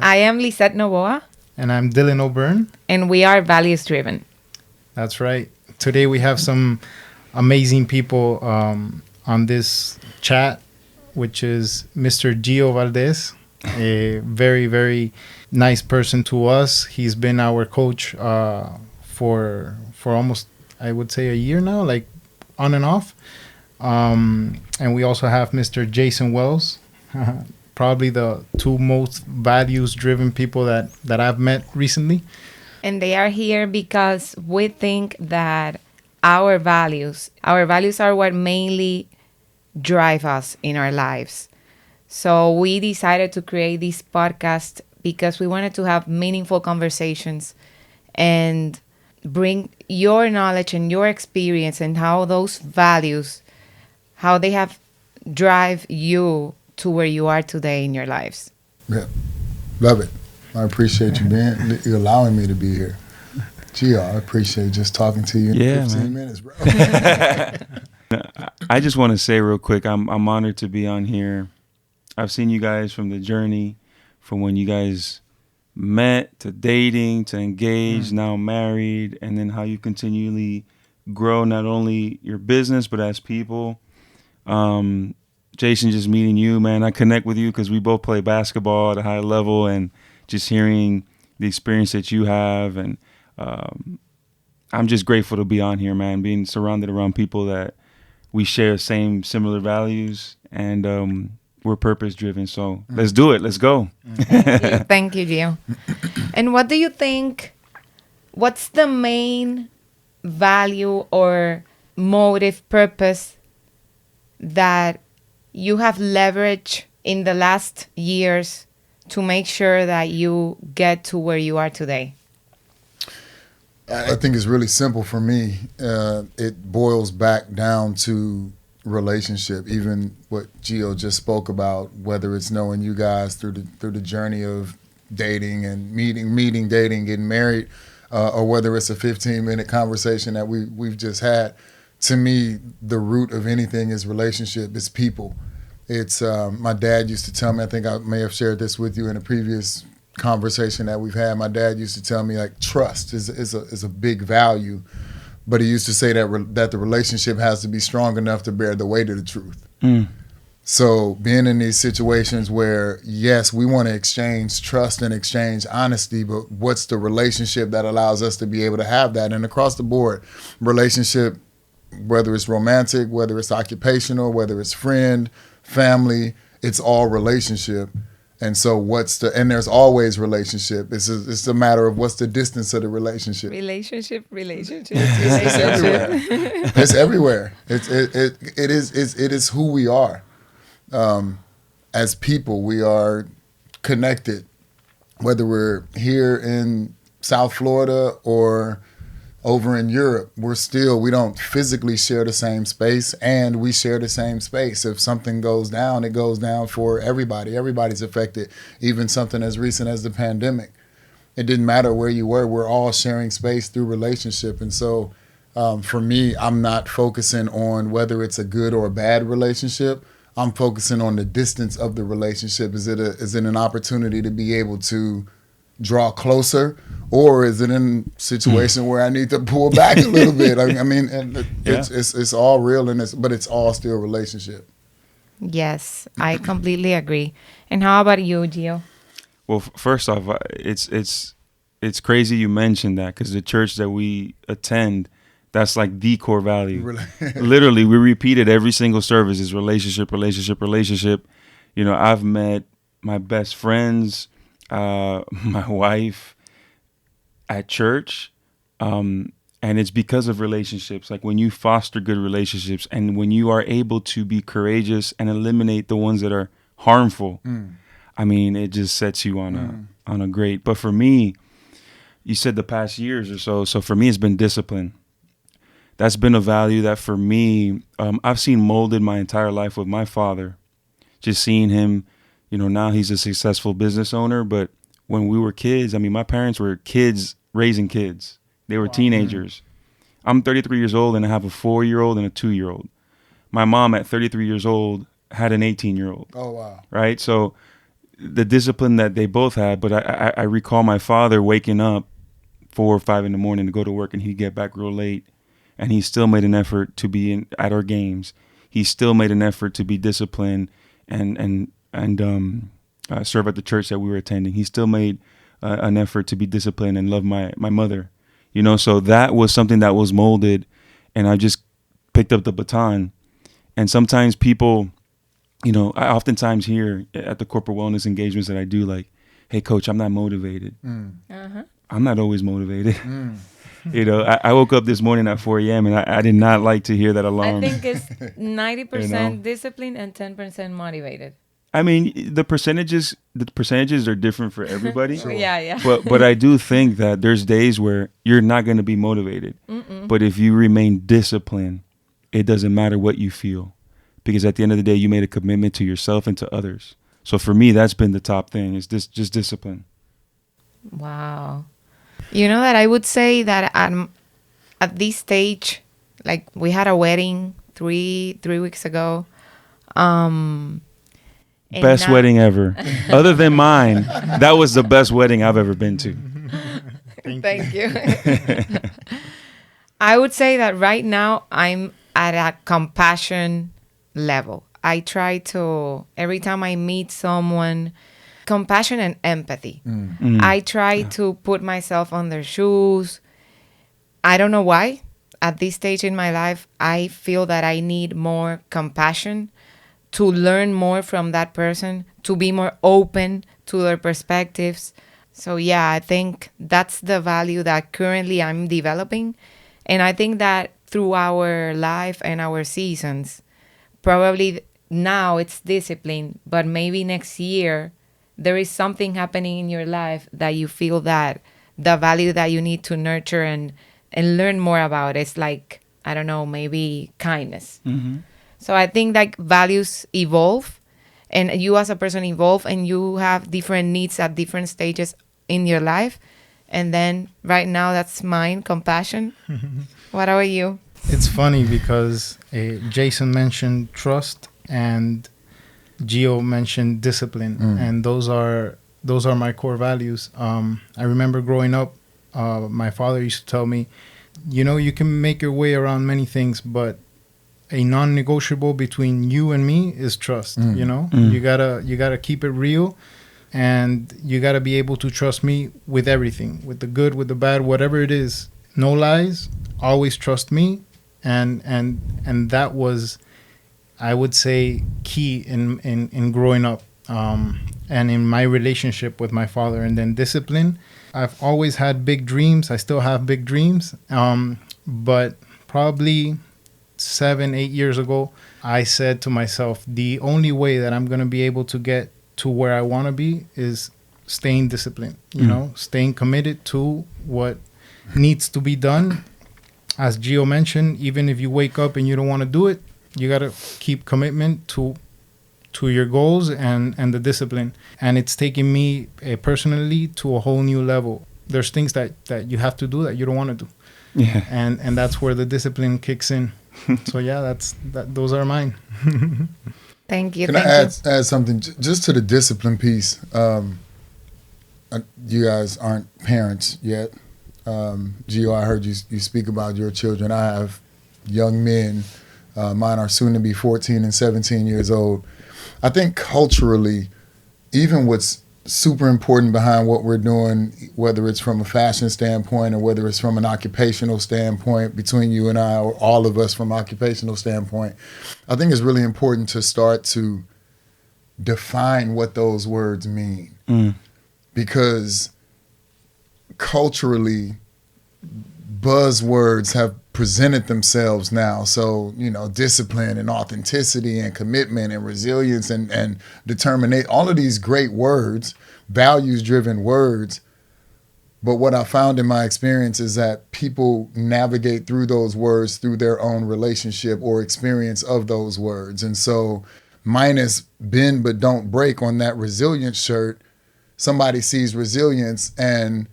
I am Lisette Novoa. And I'm Dylan O'Byrne. And we are values driven. That's right. Today we have some amazing people on this chat, which is Mr. Gio Valdez, a very, very nice person to us. He's been our coach for almost, I would say, a year now, like on and off. And we also have Mr. Jason Wells, probably the two most values-driven people that I've met recently. And they are here because we think that our values are what mainly drive us in our lives. So we decided to create this podcast because we wanted to have meaningful conversations and bring your knowledge and your experience and how those values, how they have drive you to where you are today in your lives. Yeah, love it. I appreciate you allowing me to be here. Gio, I appreciate just talking to you in 15 minutes, bro. I just want to say real quick, I'm honored to be on here. I've seen you guys from the journey, from when you guys met to dating to engaged, now married, and then how you continually grow not only your business but as people. Jason, just meeting you, man, I connect with you because we both play basketball at a high level, and just hearing the experience that you have, and I'm just grateful to be on here, man, being surrounded around people that we share similar values, and we're purpose driven. So let's do it. Let's go. Thank you, Gio. And what do you think, what's the main value or motive, purpose that you have leveraged in the last years to make sure that you get to where you are today? I think it's really simple for me. It boils back down to relationship. Even what Gio just spoke about, whether it's knowing you guys through the journey of dating and meeting, dating, getting married, or whether it's a 15-minute conversation that we've just had. To me, the root of anything is relationship. It's people. It's my dad used to tell me. I think I may have shared this with you in a previous conversation that we've had. My dad used to tell me, like, trust is a big value, but he used to say that the relationship has to be strong enough to bear the weight of the truth. So being in these situations where, yes, we want to exchange trust and exchange honesty, but what's the relationship that allows us to be able to have that? And across the board, relationship, whether it's romantic, whether it's occupational, whether it's friend, family, it's all relationship. And so and there's always relationship. It's a matter of what's the distance of the relationship. Relationship. It's everywhere. It's everywhere. It is who we are. As people, we are connected, whether we're here in South Florida or over in Europe. We don't physically share the same space, and we share the same space. If something goes down, it goes down for everybody. Everybody's affected, even something as recent as the pandemic. It didn't matter where you were. We're all sharing space through relationship. And so for me, I'm not focusing on whether it's a good or a bad relationship. I'm focusing on the distance of the relationship. Is it an opportunity to be able to draw closer, or is it in a situation where I need to pull back a little bit? I mean, it's all real, but it's all still relationship. Yes, I completely agree. And how about you, Gio? Well, first off, it's crazy you mentioned that, because the church that we attend, that's like the core value. Literally, we repeat it every single service is relationship. You know, I've met my best friends, my wife at church, and it's because of relationships. Like when you foster good relationships and when you are able to be courageous and eliminate the ones that are harmful, I mean, it just sets you on a great. But for me, you said the past years or so. So for me, it's been discipline. That's been a value that for me, I've seen molded my entire life with my father. Just seeing him, you know, now he's a successful business owner. But when we were kids, I mean, my parents were kids raising kids. They were teenagers. I'm 33 years old and I have a 4-year-old and a 2-year-old. My mom at 33 years old had an 18-year-old. Oh, wow. Right? So the discipline that they both had. But I recall my father waking up 4 or 5 in the morning to go to work, and he'd get back real late, and he still made an effort to be at our games. He still made an effort to be disciplined and serve at the church that we were attending. He still made an effort to be disciplined and love my mother. So that was something that was molded, and I just picked up the baton. And sometimes people, I oftentimes hear at the corporate wellness engagements that I do, like, hey, coach, I'm not motivated. I'm not always motivated. I woke up this morning at 4 a.m. and I did not like to hear that alarm. I think it's 90% discipline and 10% motivated. I mean, the percentages are different for everybody. Sure. Yeah. But I do think that there's days where you're not going to be motivated. But if you remain disciplined, it doesn't matter what you feel, because at the end of the day, you made a commitment to yourself and to others. So for me, that's been the top thing, is just discipline. Wow. That I would say that at this stage, like, we had a wedding three weeks ago. Best wedding ever. Other than mine, that was the best wedding I've ever been to. Thank you. I would say that right now I'm at a compassion level. I try to, every time I meet someone, compassion and empathy. I try to put myself on their shoes. I don't know why. At this stage in my life, I feel that I need more compassion, to learn more from that person, to be more open to their perspectives. So yeah, I think that's the value that currently I'm developing. And I think that through our life and our seasons, probably now it's discipline, but maybe next year there is something happening in your life that you feel that the value that you need to nurture and learn more about. It's like, I don't know, maybe kindness. So I think like values evolve, and you as a person evolve, and you have different needs at different stages in your life. And then right now, that's mine, compassion. What about you? It's funny because Jason mentioned trust and Gio mentioned discipline, and those are my core values. I remember growing up, my father used to tell me, you can make your way around many things, but a non-negotiable between you and me is trust. You gotta keep it real, and you gotta be able to trust me with everything, with the good, with the bad, whatever it is. No lies. Always trust me, and that was, I would say, key in growing up, and in my relationship with my father. And then discipline. I've always had big dreams. I still have big dreams, but probably 7-8 years ago, I said to myself, the only way that I'm going to be able to get to where I want to be is staying disciplined, staying committed to what needs to be done. As Gio mentioned, even if you wake up and you don't want to do it, you got to keep commitment to your goals and the discipline. And it's taken me personally to a whole new level. There's things that you have to do that you don't want to do. Yeah. And that's where the discipline kicks in. So yeah, those are mine. Thank you. Can I add something just to the discipline piece? You guys aren't parents yet. Gio, I heard you speak about your children. I have young men. Mine are soon to be 14 and 17 years old. I think culturally, even what's super important behind what we're doing, whether it's from a fashion standpoint or whether it's from an occupational standpoint, between you and I, or all of us from an occupational standpoint, I think it's really important to start to define what those words mean. Because culturally, buzzwords have presented themselves now. So, discipline and authenticity and commitment and resilience and determination, all of these great words, values-driven words. But what I found in my experience is that people navigate through those words through their own relationship or experience of those words. And so mine is bend but don't break on that resilience shirt. Somebody sees resilience and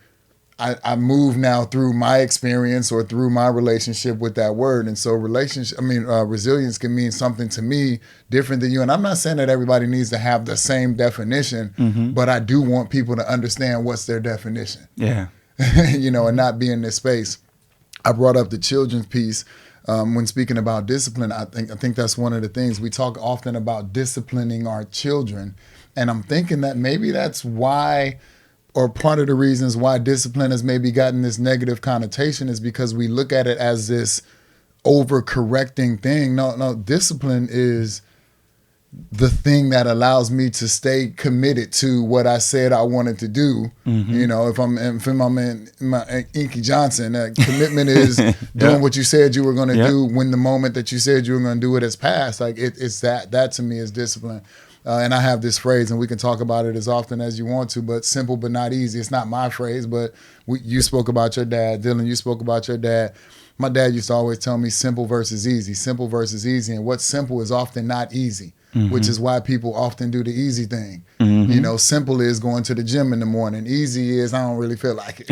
I move now through my experience or through my relationship with that word. And so resilience can mean something to me different than you. And I'm not saying that everybody needs to have the same definition, but I do want people to understand what's their definition. Yeah. And not be in this space. I brought up the children's piece when speaking about discipline. I think that's one of the things we talk often about, disciplining our children. And I'm thinking that maybe that's why, or part of the reasons why discipline has maybe gotten this negative connotation is because we look at it as this overcorrecting thing. No, discipline is the thing that allows me to stay committed to what I said I wanted to do. If I'm in my Inky Johnson, commitment is doing what you said you were going to do when the moment that you said you were going to do it has passed. Like it's that to me is discipline. And I have this phrase, and we can talk about it as often as you want to, but simple but not easy. It's not my phrase, but you spoke about your dad. Dylan, you spoke about your dad. My dad used to always tell me simple versus easy, simple versus easy. And what's simple is often not easy, which is why people often do the easy thing. Simple is going to the gym in the morning. Easy is I don't really feel like it.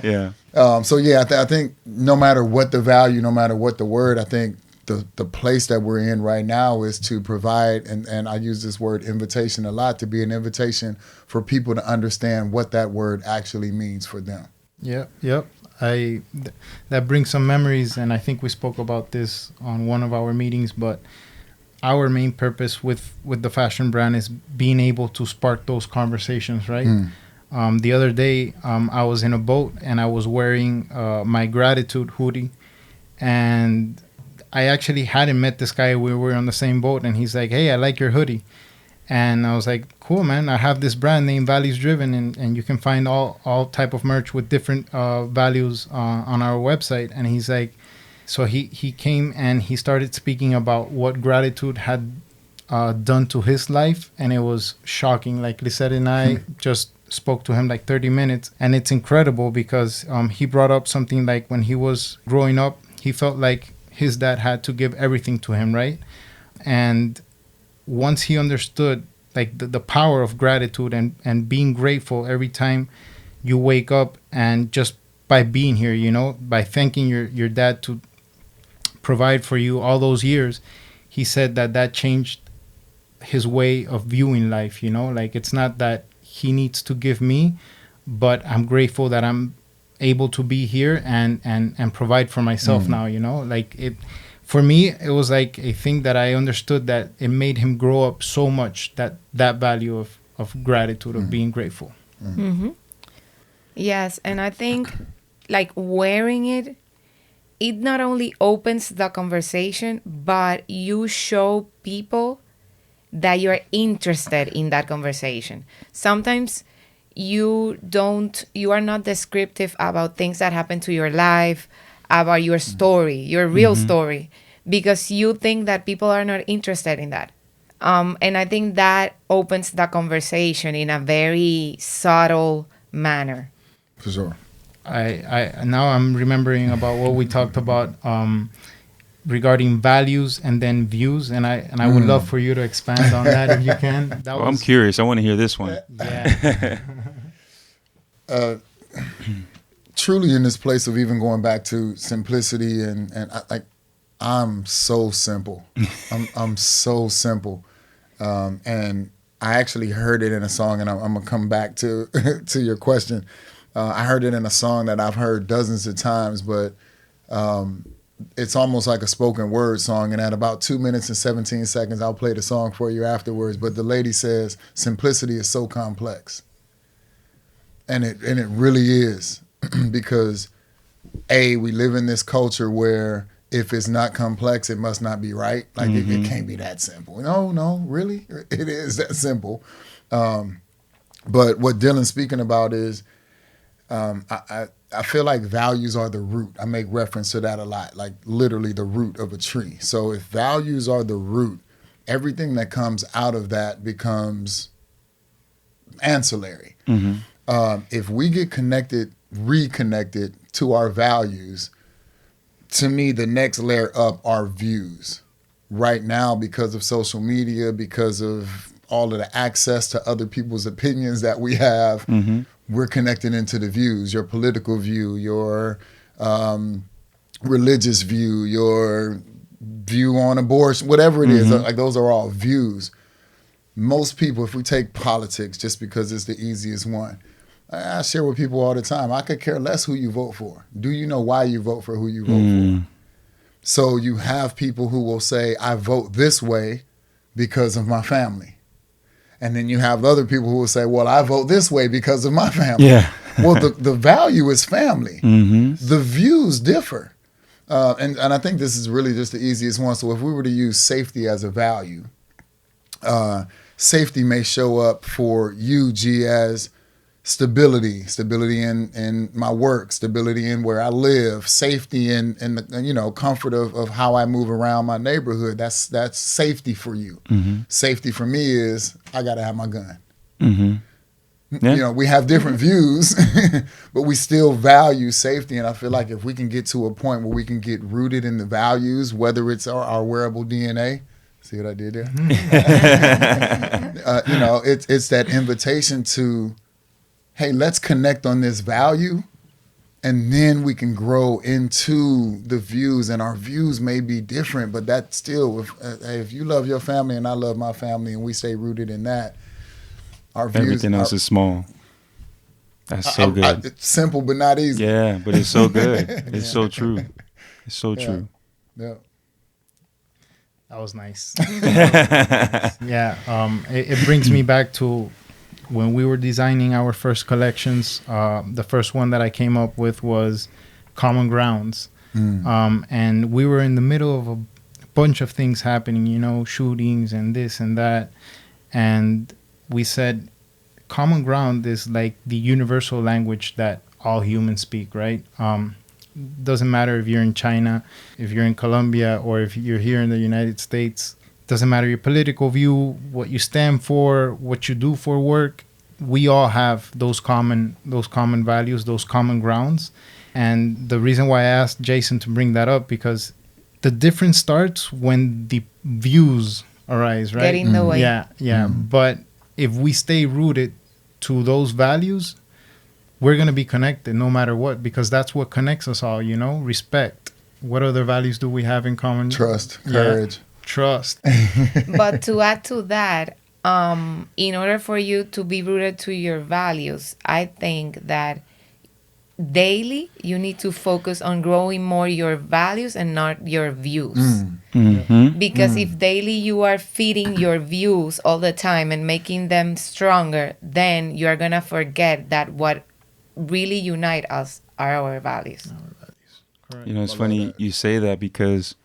Yeah. I think no matter what the value, no matter what the word, I think the place that we're in right now is to provide, and I use this word invitation a lot, to be an invitation for people to understand what that word actually means for them. Yep. That brings some memories, and I think we spoke about this on one of our meetings, but our main purpose with the fashion brand is being able to spark those conversations, right? The other day, I was in a boat, and I was wearing my gratitude hoodie, and I actually hadn't met this guy. We were on the same boat, and he's like, "Hey, I like your hoodie." And I was like, "Cool, man. I have this brand named Values Driven, and you can find all type of merch with different values on our website." And he's like, so he came and he started speaking about what gratitude had done to his life, and it was shocking. Like Lisette and I just spoke to him like 30 minutes, and it's incredible because he brought up something like when he was growing up, he felt like his dad had to give everything to him, right? And once he understood like the power of gratitude and being grateful every time you wake up, and just by being here, by thanking your dad to provide for you all those years, he said that changed his way of viewing life, like it's not that he needs to give me, but I'm grateful that I'm able to be here and provide for myself now, like it. For me, it was like a thing that I understood that it made him grow up so much, that value of gratitude, of being grateful. Yes, and I think like wearing it not only opens the conversation, but you show people that you're interested in that conversation. Sometimes you are not descriptive about things that happen to your life, about your story, your real story, because you think that people are not interested in that. And I think that opens the conversation in a very subtle manner. For sure. I now I'm remembering about what we talked about regarding values and then views, and I would love for you to expand on that if you can. I'm curious. I want to hear this one. Yeah. Truly in this place of even going back to simplicity and I'm so simple. I'm so simple. And I actually heard it in a song, and I'm gonna come back to to your question. I heard it in a song that I've heard dozens of times, but it's almost like a spoken word song. And at about 2 minutes and 17 seconds, I'll play the song for you afterwards. But the lady says, "Simplicity is so complex," and it really is. Because we live in this culture where if it's not complex, it must not be right. Like it can't be that simple. No, really, it is that simple. But what Dylan's speaking about is, I feel like values are the root. I make reference to that a lot, like literally the root of a tree. So if values are the root, everything that comes out of that becomes ancillary. If we get reconnected to our values, to me, the next layer up are views. Right now, because of social media, because of all of the access to other people's opinions that we have, we're connected into the views, your political view, your religious view, your view on abortion, whatever it is. Like those are all views. Most people, if we take politics just because it's the easiest one, I share with people all the time, I could care less who you vote for. Do you know why you vote for who you vote for? So you have people who will say, I vote this way because of my family. And then you have other people who will say, well, I vote this way because of my family. Yeah. Well, the value is family. The views differ. And I think this is really just the easiest one. So if we were to use safety as a value, safety may show up for you, G, as stability in my work, stability in where I live, safety in the comfort of how I move around my neighborhood. That's safety for you. Safety for me is I gotta have my gun. Yeah. We have different views, but we still value safety. And I feel like if we can get to a point where we can get rooted in the values, whether it's our wearable DNA. See what I did there? It's that invitation to, hey, let's connect on this value, and then we can grow into the views. And our views may be different, but that still, if you love your family and I love my family and we stay rooted in that, our views. Everything else is small. That's so good. It's simple, but not easy. Yeah, but it's so good. It's so true. It's so true. Yeah. That was nice. Yeah. It brings me back to when we were designing our first collections. The first one that I came up with was Common Grounds. And we were in the middle of a bunch of things happening, shootings and this and that. And we said common ground is like the universal language that all humans speak, right? Doesn't matter if you're in China, if you're in Colombia, or if you're here in the United States. Doesn't matter your political view, what you stand for, what you do for work. We all have those common values, those common grounds. And the reason why I asked Jason to bring that up, because the difference starts when the views arise, right? Get in the way. Yeah. But if we stay rooted to those values, we're going to be connected no matter what, because that's what connects us all, respect. What other values do we have in common? Trust, courage. Trust. But to add to that, in order for you to be rooted to your values, I think that daily you need to focus on growing more your values and not your views. Because if daily you are feeding your views all the time and making them stronger, then you're gonna forget that what really unite us are our values. Correct. It's funny you say that, because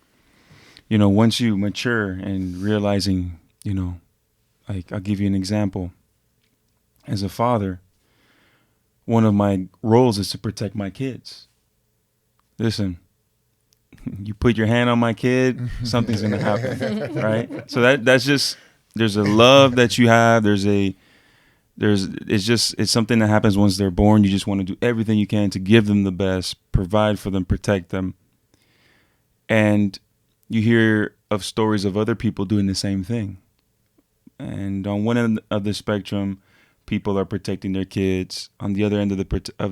once you mature and realizing, like, I'll give you an example. As a father, one of my roles is to protect my kids. Listen, you put your hand on my kid, something's going to happen, right? So that's just, there's a love that you have. It's something that happens once they're born. You just want to do everything you can to give them the best, provide for them, protect them. And you hear of stories of other people doing the same thing. And on one end of the spectrum, people are protecting their kids. On the other end of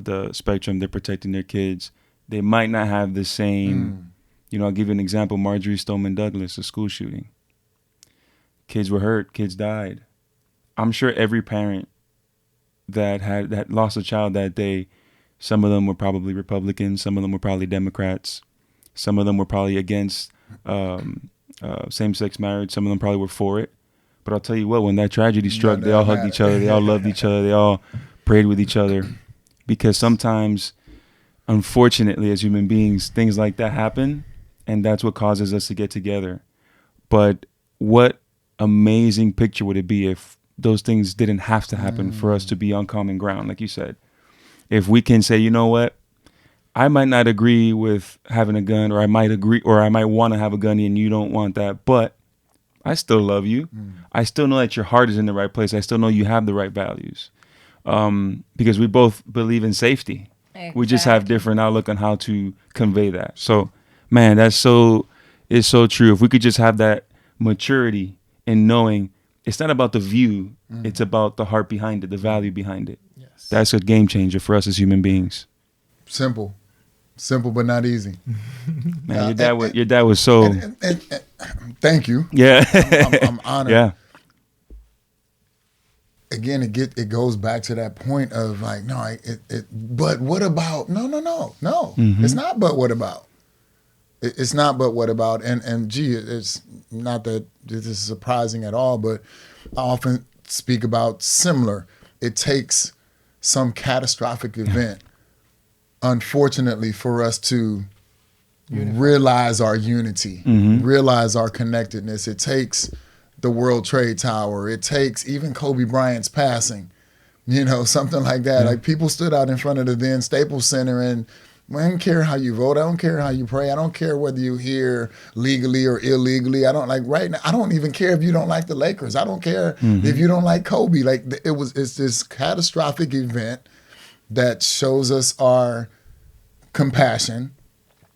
the spectrum, they're protecting their kids. They might not have the same, I'll give you an example. Marjorie Stoneman Douglas, a school shooting. Kids were hurt, kids died. I'm sure every parent that lost a child that day, some of them were probably Republicans, some of them were probably Democrats, some of them were probably against same-sex marriage, some of them probably were for it. But I'll tell you what, when that tragedy struck, they all hugged each other, they all loved each other, they all prayed with each other. Because sometimes, unfortunately, as human beings, things like that happen, and that's what causes us to get together. But what amazing picture would it be if those things didn't have to happen for us to be on common ground, like you said? If we can say, you know what, I might not agree with having a gun, or I might agree, or I might want to have a gun and you don't want that, but I still love you. I still know that your heart is in the right place. I still know you have the right values, because we both believe in safety. Exactly. We just have different outlook on how to convey that. So, man, it's so true. If we could just have that maturity in knowing it's not about the view, it's about the heart behind it, the value behind it. Yes. That's a game changer for us as human beings. Simple, but not easy. Man, your dad was so. And thank you. Yeah, I'm honored. Yeah. Again, it goes back to that point of like, no, but what about? No. Mm-hmm. It's not. But what about? It's not. But what about? And gee, it's not that this is surprising at all, but I often speak about similar. It takes some catastrophic event, unfortunately, for us to realize our unity, realize our connectedness. It takes the World Trade Tower. It takes even Kobe Bryant's passing, something like that. Like people stood out in front of the then Staples Center and I don't care how you vote. I don't care how you pray. I don't care whether you're here legally or illegally. I don't like right now. I don't even care if you don't like the Lakers. I don't care if you don't like Kobe. Like it's this catastrophic event that shows us our compassion,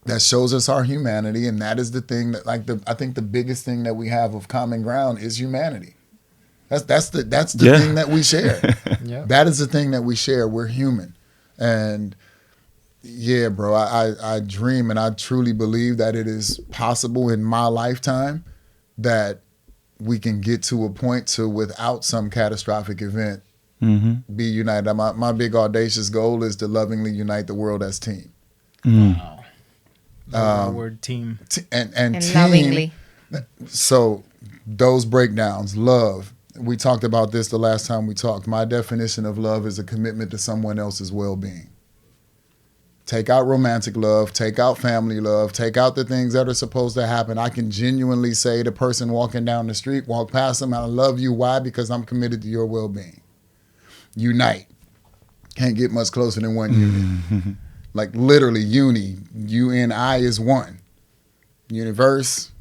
that shows us our humanity, and that is the thing that I think the biggest thing that we have of common ground is humanity. That's the thing that we share. Yeah. That is the thing that we share. We're human. And yeah, bro, I dream and I truly believe that it is possible in my lifetime that we can get to a point to, without some catastrophic event, be united. My big audacious goal is to lovingly unite the world as team. Wow. Love that word team. And team, lovingly. So those breakdowns, love, we talked about this the last time we talked. My definition of love is a commitment to someone else's well-being. Take out romantic love, take out family love, take out the things that are supposed to happen. I can genuinely say the person walking down the street, walk past them, I love you. Why? Because I'm committed to your well-being. Unite. Can't get much closer than one unit. Like literally uni. UNI is one. Universe.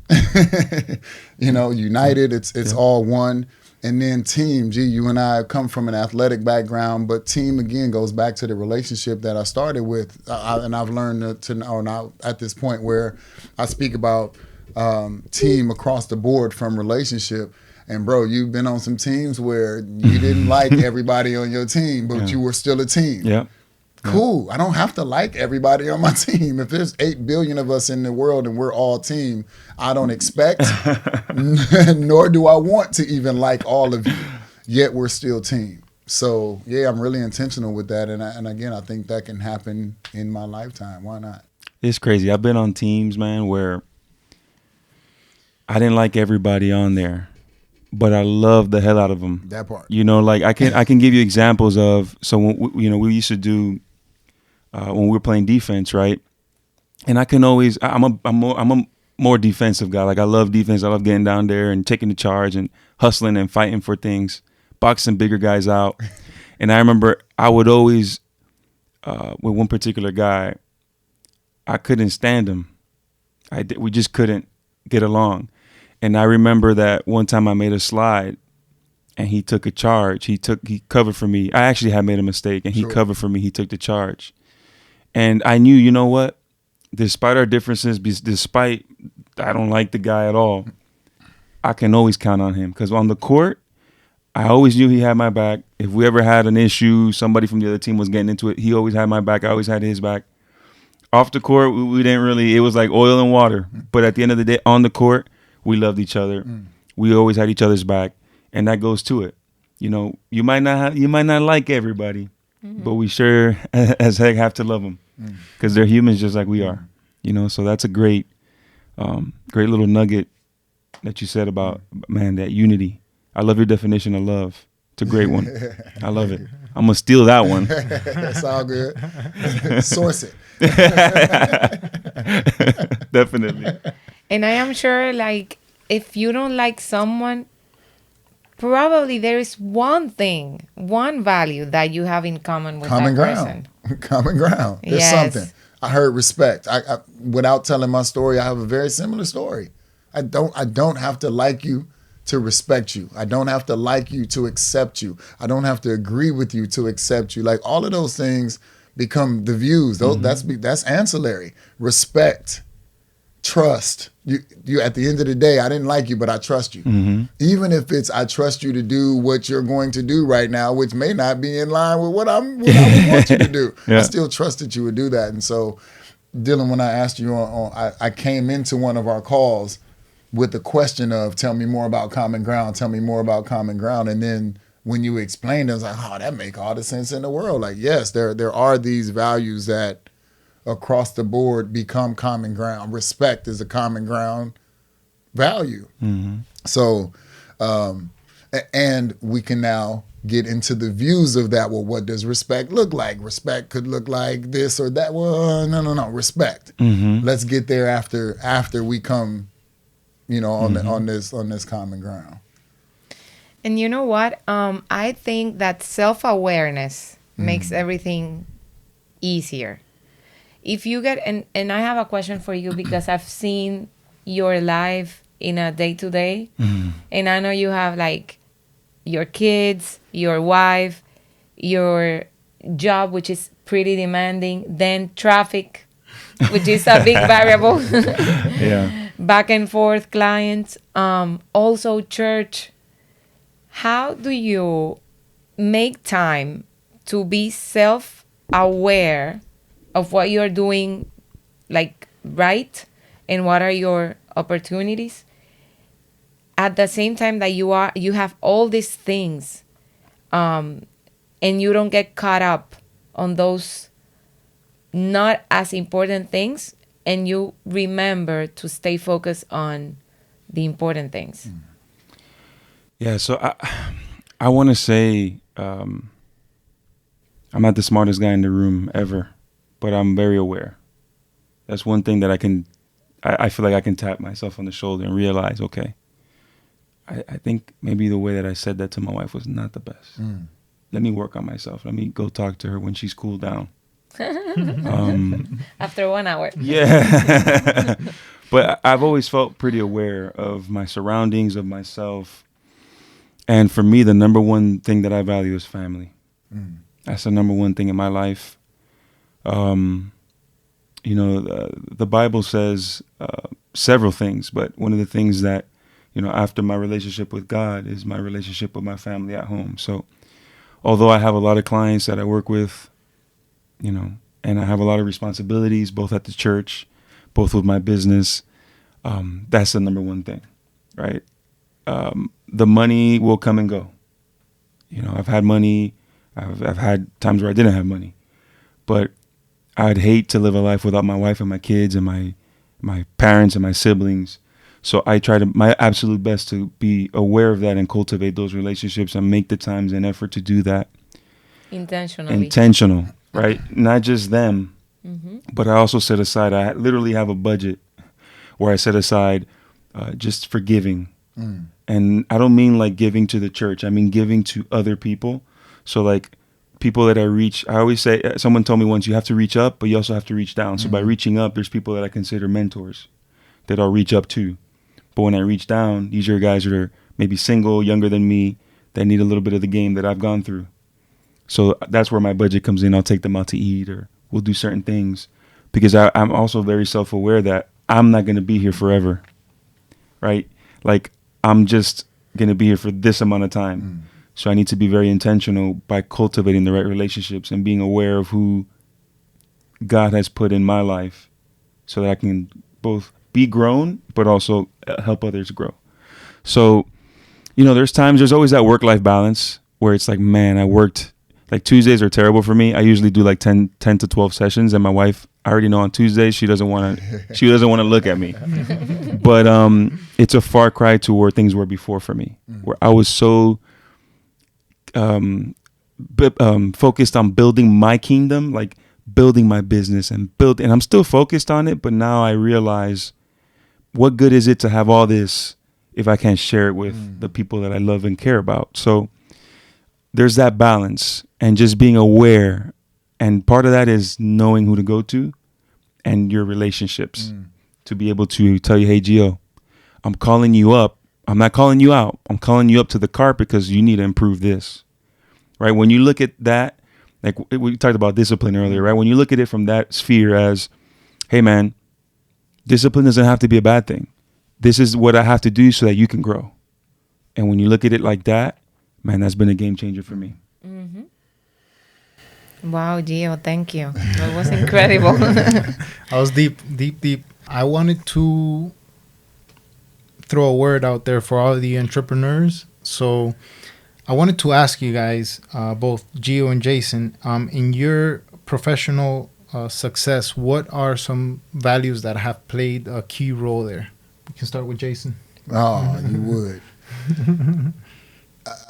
United. It's all one. And then team, you and I come from an athletic background, but team again goes back to the relationship that I started with. And I've learned to know now at this point where I speak about team across the board from relationship. And bro, you've been on some teams where you didn't like everybody on your team, but you were still a team. Yeah. Cool. I don't have to like everybody on my team. If there's 8 billion of us in the world and we're all team, I don't expect, nor do I want to even like all of you, yet we're still team. So yeah, I'm really intentional with that. And again, I think that can happen in my lifetime. Why not? It's crazy. I've been on teams, man, where I didn't like everybody on there, but I love the hell out of them. That part. Like I can give you examples of, so when, we used to do, when we were playing defense, right? And I can always, I'm a more defensive guy. Like I love defense. I love getting down there and taking the charge and hustling and fighting for things, boxing bigger guys out. And I remember I would always, with one particular guy, I couldn't stand him. We just couldn't get along. And I remember that one time I made a slide and he took a charge. He covered for me. I actually had made a mistake and he covered for me. He took the charge. And I knew, you know what? Despite our differences, despite I don't like the guy at all, I can always count on him. Because on the court, I always knew he had my back. If we ever had an issue, somebody from the other team was getting into it, he always had my back. I always had his back. Off the court, we didn't really, it was like oil and water. But at the end of the day, on the court, we loved each other. We always had each other's back. And that goes to it. You might not like everybody, but we sure as heck have to love them because they're humans just like we are. So that's a great little nugget that you said about, man, that unity. I love your definition of love. It's a great one. I love it. I'm going to steal that one. That's all good. Source it. Definitely. And I am sure, like, if you don't like someone, probably there is one value that you have in common with that person. Common ground. There's something. I heard respect. I without telling my story, I have a very similar story. I don't have to like you to respect you. I don't have to like you to accept you. I don't have to agree with you to accept you. Like all of those things become the views. That's ancillary. Respect trust. You at the end of the day, I didn't like you, but I trust you. Mm-hmm. Even if it's I trust you to do what you're going to do right now, which may not be in line with what I would want you to do. Yeah. I still trust that you would do that. And so, Dylan, when I asked you I came into one of our calls with the question of tell me more about common ground, tell me more about common ground. And then when you explained it, I was like, oh, that make all the sense in the world. Like, yes, there are these values that across the board become common ground. Respect is a common ground value. Mm-hmm. So, and we can now get into the views of that. Well, what does respect look like? Respect could look like this or that. Well, no. Respect. Mm-hmm. Let's get there after we come, on Mm-hmm. on this common ground. And you know what? I think that self-awareness makes everything easier. If you get, and I have a question for you because I've seen your life in a day-to-day, and I know you have like your kids, your wife, your job, which is pretty demanding, then traffic, which is a big variable, Yeah. back and forth clients, also church. How do you make time to be self-aware of what you're doing, like, right, and what are your opportunities, at the same time that you have all these things, and you don't get caught up on those not as important things, and you remember to stay focused on the important things? Yeah, so I want to say I'm not the smartest guy in the room ever, but I'm very aware. That's one thing that I feel like I can tap myself on the shoulder and realize, okay, I think maybe the way that I said that to my wife was not the best. Let me work on myself. Let me go talk to her when she's cooled down. After 1 hour. Yeah. But I've always felt pretty aware of my surroundings, of myself. And for me, the number one thing that I value is family. That's the number one thing in my life. The Bible says several things, but one of the things that, after my relationship with God is my relationship with my family at home. So although I have a lot of clients that I work with, and I have a lot of responsibilities, both at the church, both with my business, that's the number one thing, right? The money will come and go. I've had money. I've had times where I didn't have money, but I'd hate to live a life without my wife and my kids and my parents and my siblings. So I try my absolute best to be aware of that and cultivate those relationships and make the times and effort to do that. Intentional, right? Not just them, but I also set aside, I literally have a budget where I set aside just for giving. And I don't mean like giving to the church. I mean giving to other people. So like people that I reach, I always say, someone told me once, you have to reach up, but you also have to reach down. So by reaching up, there's people that I consider mentors that I'll reach up to. But when I reach down, these are guys that are maybe single, younger than me, that need a little bit of the game that I've gone through. So that's where my budget comes in. I'll take them out to eat, or we'll do certain things, because I'm also very self-aware that I'm not going to be here forever, right? Like, I'm just going to be here for this amount of time. So I need to be very intentional by cultivating the right relationships and being aware of who God has put in my life so that I can both be grown, but also help others grow. So, there's always that work-life balance where it's like, man, I worked, like Tuesdays are terrible for me. I usually do like 10 to 12 sessions, and my wife, I already know on Tuesdays, she doesn't want to look at me. But it's a far cry to where things were before for me, where I was so focused on building my kingdom, like building my business and I'm still focused on it. But now I realize, what good is it to have all this if I can't share it with the people that I love and care about? So there's that balance and just being aware. And part of that is knowing who to go to and your relationships to be able to tell you, hey, Gio, I'm calling you up. I'm not calling you out. I'm calling you up to the carpet because you need to improve this, right? When you look at that, like we talked about discipline earlier, right? When you look at it from that sphere as, hey, man, discipline doesn't have to be a bad thing. This is what I have to do so that you can grow. And when you look at it like that, man, that's been a game changer for me. Wow, Gio, thank you. That was incredible. I was deep. I wanted to throw a word out there for all the entrepreneurs. So I wanted to ask you guys, both Gio and Jason, in your professional success, what are some values that have played a key role there? We can start with Jason. Oh, you would.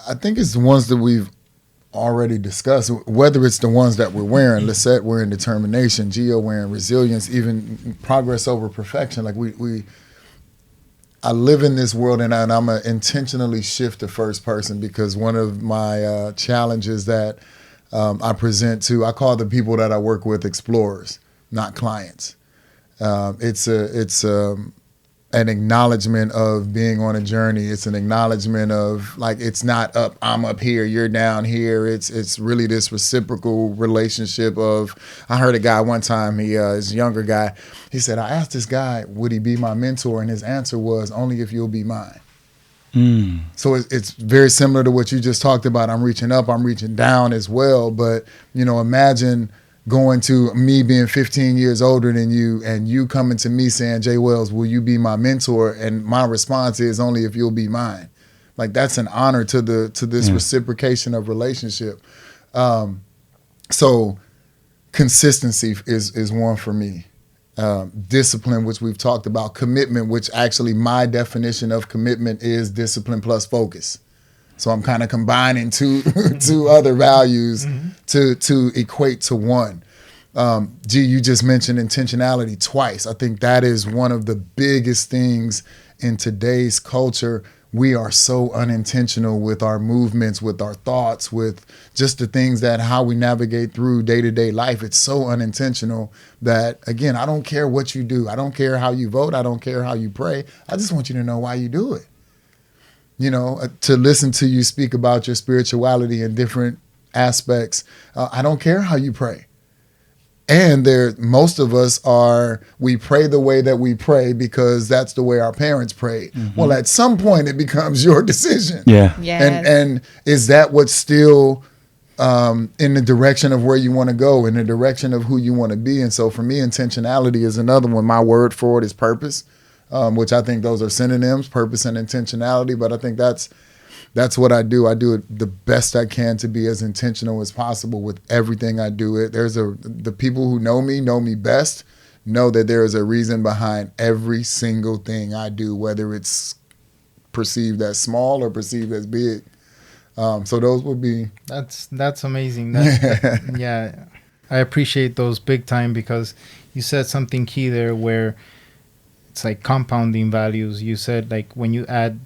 I think it's the ones that we've already discussed, whether it's the ones that we're wearing. Lisette wearing determination, Gio wearing resilience, even progress over perfection. Like I live in this world, and I'm going to intentionally shift to first person, because one of my challenges that I present to, I call the people that I work with explorers, not clients. It's an acknowledgement of being on a journey. It's an acknowledgement of, like, it's not up, I'm up here, you're down here. It's really this reciprocal relationship of, I heard a guy one time, he's a younger guy, he said, I asked this guy, would he be my mentor? And his answer was, only if you'll be mine. So it's very similar to what you just talked about. I'm reaching up, I'm reaching down as well. But, imagine going to me being 15 years older than you, and you coming to me saying, Jay Wells, will you be my mentor? And my response is, only if you'll be mine. Like, that's an honor to this reciprocation of relationship. So consistency is one for me. Discipline, which we've talked about. Commitment, which actually my definition of commitment is discipline plus focus. So I'm kind of combining two other values to equate to one. G, you just mentioned intentionality twice. I think that is one of the biggest things in today's culture. We are so unintentional with our movements, with our thoughts, with just the things that how we navigate through day-to-day life. It's so unintentional that, again, I don't care what you do. I don't care how you vote. I don't care how you pray. I just want you to know why you do it. To listen to you speak about your spirituality in different aspects. I don't care how you pray. And most of us we pray the way that we pray because that's the way our parents prayed. Well, at some point it becomes your decision. Yeah. Yes. And is that what's still in the direction of where you want to go, in the direction of who you want to be? And so for me, intentionality is another one. My word for it is purpose. Which I think those are synonyms, purpose and intentionality. But I think that's what I do. I do it the best I can to be as intentional as possible with everything I do. The people who know me best, know that there is a reason behind every single thing I do, whether it's perceived as small or perceived as big. So those would be. That's amazing. Yeah, I appreciate those big time, because you said something key there where it's like compounding values. You said, like, when you add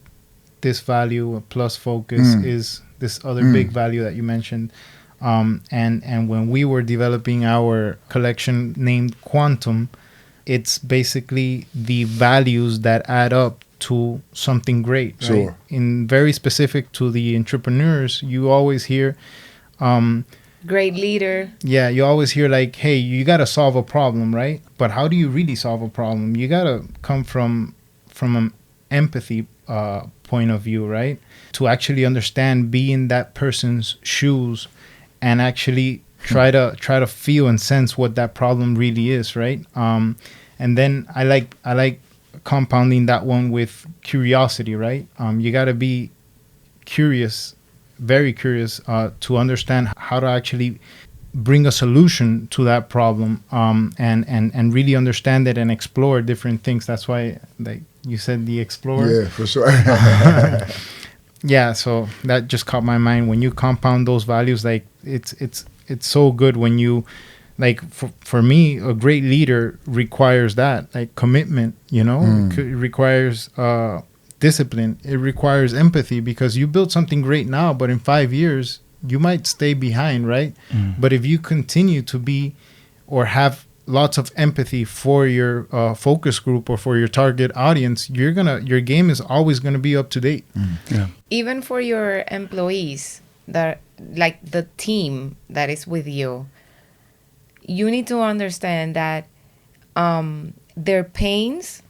this value plus focus is this other big value that you mentioned. And when we were developing our collection named Quantum, it's basically the values that add up to something great, right? Sure. In very specific to the entrepreneurs, you always hear Great leader. yeah, you always hear, like, hey, you got to solve a problem, right? But how do you really solve a problem? You got to come from an empathy point of view, right? To actually understand, be in that person's shoes, and actually try to feel and sense what that problem really is, right? And then I like compounding that one with curiosity, right? You got to be curious, very curious, to understand how to actually bring a solution to that problem, and really understand it and explore different things. That's why, like you said, the explorer. Yeah, for sure. Yeah, so that just caught my mind. When you compound those values, like, it's so good when you, like, for me, a great leader requires that, like, commitment, It requires discipline. It requires empathy, because you build something great now, but in 5 years you might stay behind, right? But if you continue to be or have lots of empathy for your focus group or for your target audience, your game is always gonna be up to date. Yeah. Even for your employees, that, like, the team that is with you, you need to understand that their pains,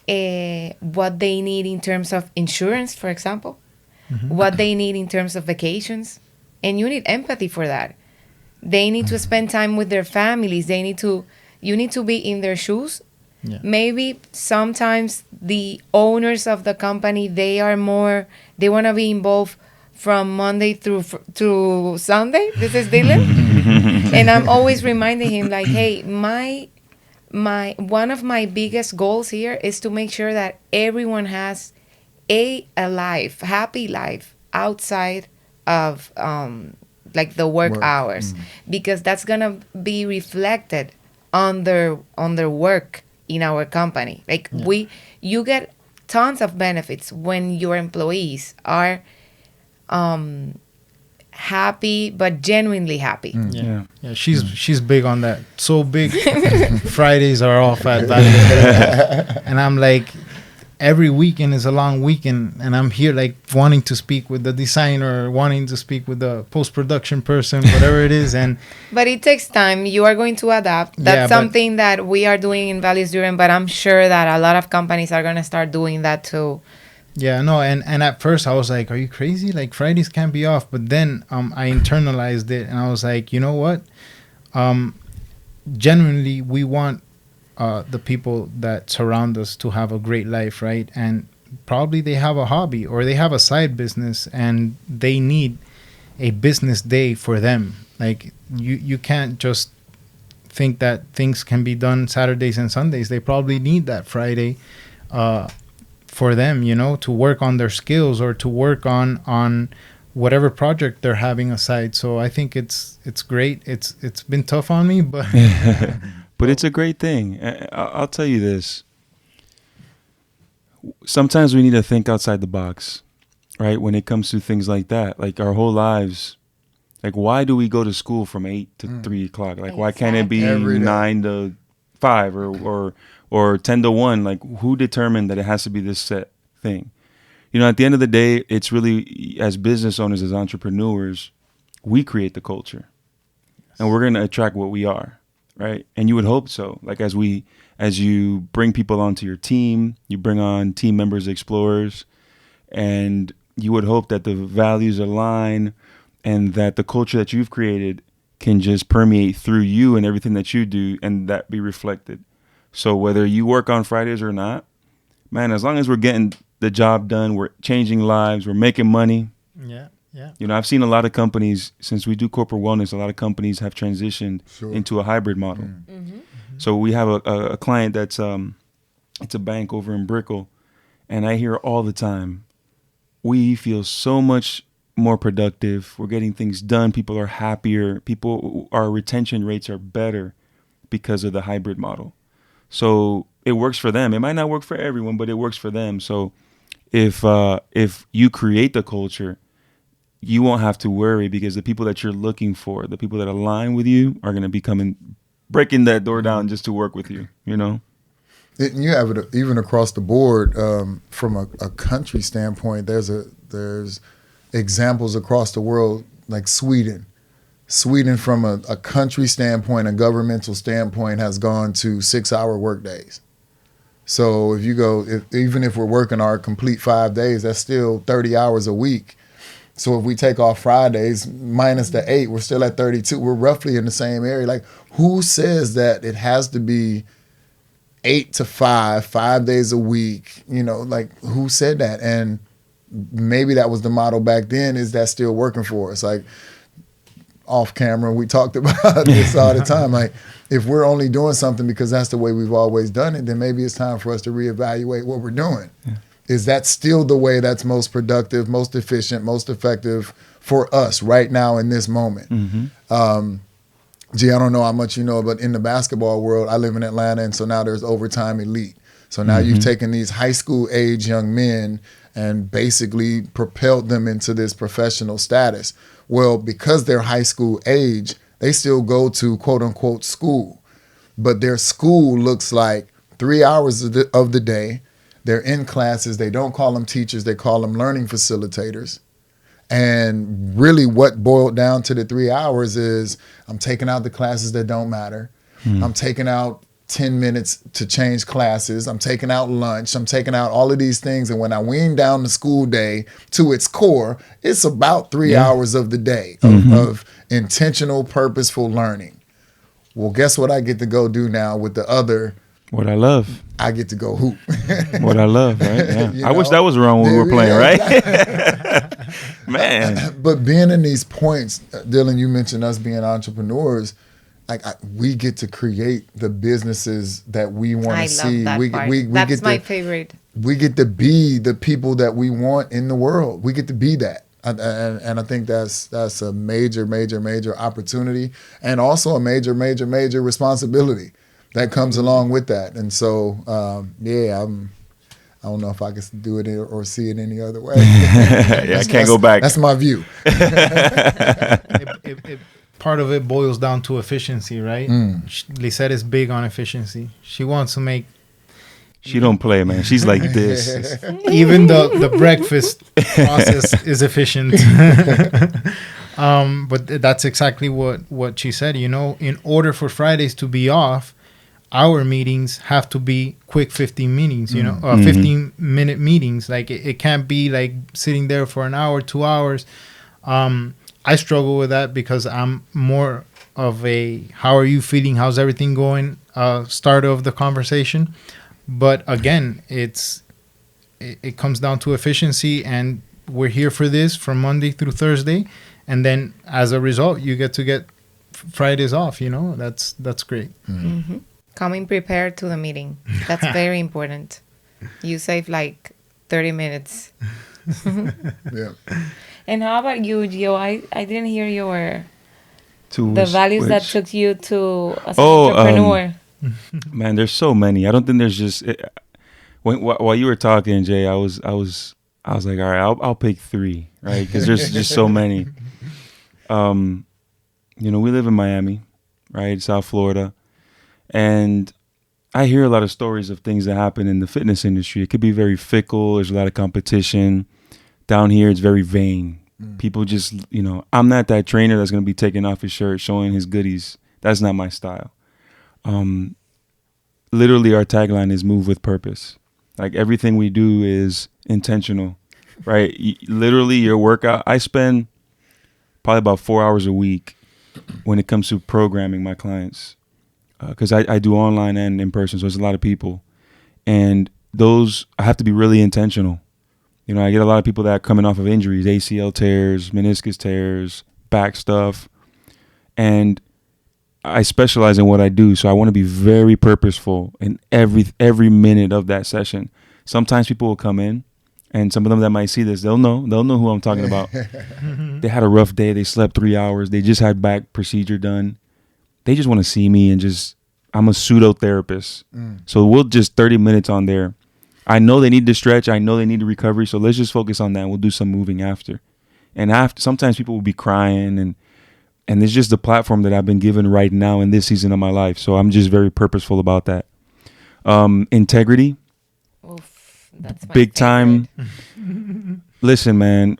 what they need in terms of insurance, for example, what they need in terms of vacations, and you need empathy for that. They need to spend time with their families. You need to be in their shoes. Yeah. Maybe sometimes the owners of the company, they want to be involved from Monday through Sunday. This is Dylan. And I'm always reminding him, like, hey, my one of my biggest goals here is to make sure that everyone has a life, happy life outside of like the work hours, because that's gonna be reflected on their work in our company. Like you get tons of benefits when your employees are happy, but genuinely happy. Yeah. She's big on that. So big. Fridays are off at value. And I'm like, every weekend is a long weekend, and I'm here like wanting to speak with the designer, wanting to speak with the post-production person, whatever it is. But it takes time. You are going to adapt. That's something that we are doing in Values Driven, but I'm sure that a lot of companies are going to start doing that too. Yeah, no, and at first I was like, are you crazy? Like, Fridays can't be off. But then I internalized it, and I was like, you know what? Genuinely, we want the people that surround us to have a great life, right? And probably they have a hobby or they have a side business, and they need a business day for them. Like, you can't just think that things can be done Saturdays and Sundays. They probably need that Friday for them, you know, to work on their skills or to work on whatever project they're having aside. So I think it's great. It's been tough on me, but but it's a great thing. I'll tell you this. Sometimes we need to think outside the box, right? When it comes to things like that, like our whole lives, like, why do we go to school from 8 to 3 o'clock? Like, why can't it be 9 to 5 or 10 to 1? Like, who determined that it has to be this set thing? You know, at the end of the day, it's really, as business owners, as entrepreneurs, we create the culture. And we're going to attract what we are, right? And you would hope so. Like, as you bring people onto your team, you bring on team members, explorers, and you would hope that the values align and that the culture that you've created can just permeate through you and everything that you do, and that be reflected. So whether you work on Fridays or not, man, as long as we're getting the job done, we're changing lives, we're making money. Yeah. You know, I've seen a lot of companies, since we do corporate wellness, a lot of companies have transitioned into a hybrid model. Mm-hmm. So we have a client that's, it's a bank over in Brickell, and I hear all the time, we feel so much more productive. We're getting things done. People are happier. Our retention rates are better because of the hybrid model. So it works for them. It might not work for everyone, but it works for them. So if you create the culture, you won't have to worry, because the people that you're looking for, the people that align with you, are going to be breaking that door down just to work with you, you know? You have it even across the board. From a country standpoint, there's examples across the world, like Sweden. Sweden, from a country standpoint, a governmental standpoint, has gone to 6-hour work days. So if you go, even if we're working our complete 5 days, that's still 30 hours a week. So if we take off Fridays, minus the 8, we're still at 32. We're roughly in the same area. Like, who says that it has to be 8 to 5 days a week? You know, like, who said that? And maybe that was the model back then. Is that still working for us? Like, off camera, we talked about this all the time. Like, if we're only doing something because that's the way we've always done it, then maybe it's time for us to reevaluate what we're doing. Yeah. Is that still the way that's most productive, most efficient, most effective for us right now in this moment? Mm-hmm. Gee, I don't know how much you know, but in the basketball world, I live in Atlanta, and so now there's overtime elite. So now you've taken these high school age young men and basically propelled them into this professional status. Well, because they're high school age, they still go to quote unquote school, but their school looks like 3 hours of the day. They're in classes. They don't call them teachers. They call them learning facilitators. And really what boiled down to the 3 hours is, I'm taking out the classes that don't matter. I'm taking out 10 minutes to change classes. I'm taking out lunch. I'm taking out all of these things. And when I wean down the school day to its core, it's about 3 hours of the day of intentional, purposeful learning. Well, guess what I get to go do now with the other? What I love. I get to go hoop. What I love, right? Yeah. You I wish know? that was wrong when we were playing, right? Exactly. Man. But being in these points, Dylan, you mentioned us being entrepreneurs. We get to create the businesses that we want to see. I love that part. That's my favorite. We get to be the people that we want in the world. We get to be that. And I think that's a major, major, major opportunity, and also a major, major, major responsibility that comes along with that. And so, I don't know if I can do it or see it any other way. I can't go back. That's my view. Part of it boils down to efficiency, right? Lisette is big on efficiency. She wants to make. She don't play, man. She's like this. Even the breakfast process is efficient. But that's exactly what she said. You know, in order for Fridays to be off, our meetings have to be quick 15 meetings, 15-minute meetings. Like it can't be like sitting there for an hour, 2 hours. I struggle with that because I'm more of a how are you feeling? How's everything going? Start of the conversation. But again, it comes down to efficiency, and we're here for this from Monday through Thursday. And then as a result, you get to get Fridays off, that's great. Mm-hmm. Coming prepared to the meeting. That's very important. You save like 30 minutes. Yeah. And how about you, Gio? I didn't hear The values that took you to as an entrepreneur. Man, there's so many. I don't think there's just while you were talking, Jay, I was like, all right, I'll pick 3, right? Because there's just so many. We live in Miami, right, South Florida, and I hear a lot of stories of things that happen in the fitness industry. It could be very fickle. There's a lot of competition. Down here, it's very vain. People just, I'm not that trainer that's going to be taking off his shirt, showing his goodies. That's not my style. Literally, our tagline is move with purpose. Like everything we do is intentional, right? Literally, your workout. I spend probably about 4 hours a week when it comes to programming my clients, because I do online and in person, so it's a lot of people, and those I have to be really intentional. I get a lot of people that are coming off of injuries, ACL tears, meniscus tears, back stuff, and I specialize in what I do, so I want to be very purposeful in every minute of that session. Sometimes people will come in, and some of them that might see this, they'll know who I'm talking about. They had a rough day. They slept 3 hours. They just had back procedure done. They just want to see me, and I'm a pseudo therapist. So we'll just 30 minutes on there. I know they need to stretch. I know they need a recovery. So let's just focus on that. And we'll do some moving after. And sometimes people will be crying, and it's just the platform that I've been given right now in this season of my life. So I'm just very purposeful about that. Integrity. Oof, that's my big favorite. Time. Listen, man,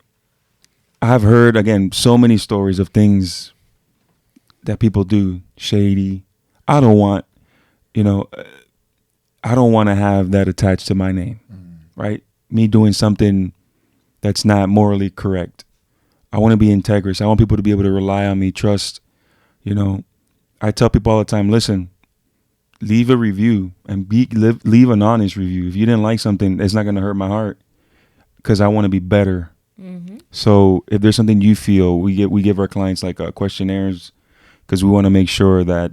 I've heard, again, so many stories of things that people do shady. I don't want to have that attached to my name, right? Me doing something that's not morally correct. I want to be integrous. I want people to be able to rely on me, trust. I tell people all the time, listen, leave a review and leave an honest review. If you didn't like something, it's not going to hurt my heart, because I want to be better. Mm-hmm. So if there's something you feel, we give our clients like questionnaires, because we want to make sure that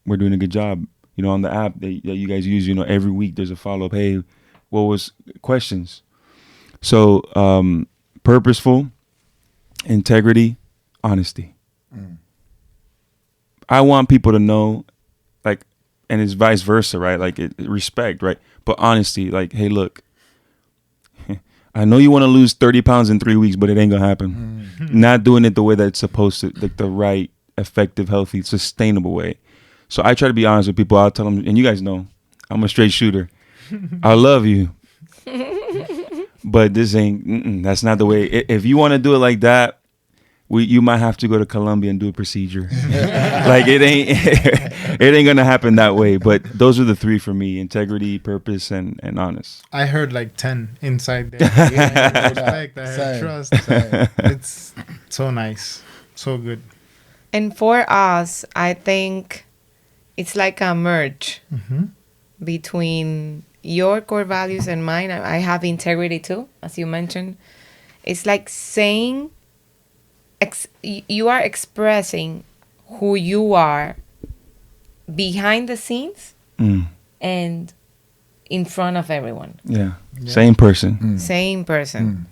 we're doing a good job. On the app that you guys use, every week there's a follow-up. Hey, what was questions? So purposeful, integrity, honesty. I want people to know, like, and it's vice versa, right? Like respect, right? But honesty, like, hey, look, I know you want to lose 30 pounds in 3 weeks, but it ain't gonna happen. Not doing it the way that it's supposed to, like the right, effective, healthy, sustainable way. So I try to be honest with people. I'll tell them, and you guys know, I'm a straight shooter. I love you, but this ain't. That's not the way. If you want to do it like that, you might have to go to Colombia and do a procedure. Like it ain't it ain't gonna happen that way. But those are the three for me: integrity, purpose, and honest. I heard like 10 inside there. Yeah, I heard respect, I heard Same. trust. It's so nice, so good. And for us, I think it's like a merge between your core values and mine. I have integrity too, as you mentioned. It's like saying, you are expressing who you are behind the scenes and in front of everyone. Yeah. Same person. Same person.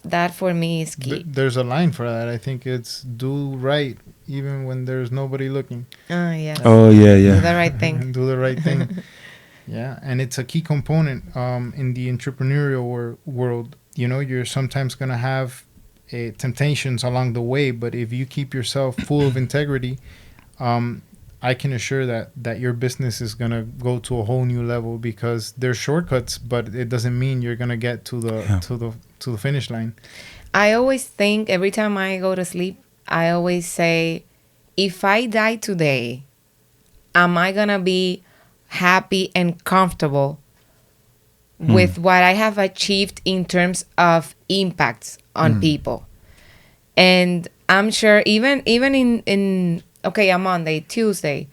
That for me is key. There's a line for that. I think it's do right even when there's nobody looking. Yeah. Oh yeah, Do yeah. the right thing. Do the right thing. Yeah, and it's a key component in the entrepreneurial world. You know, you're sometimes going to have temptations along the way, but if you keep yourself full of integrity, I can assure that your business is going to go to a whole new level, because there's shortcuts, but it doesn't mean you're going to get to the finish line. I always think, every time I go to sleep, I always say, if I die today, am I going to be happy and comfortable with what I have achieved in terms of impacts on people? And I'm sure even in okay, a Monday, Tuesday,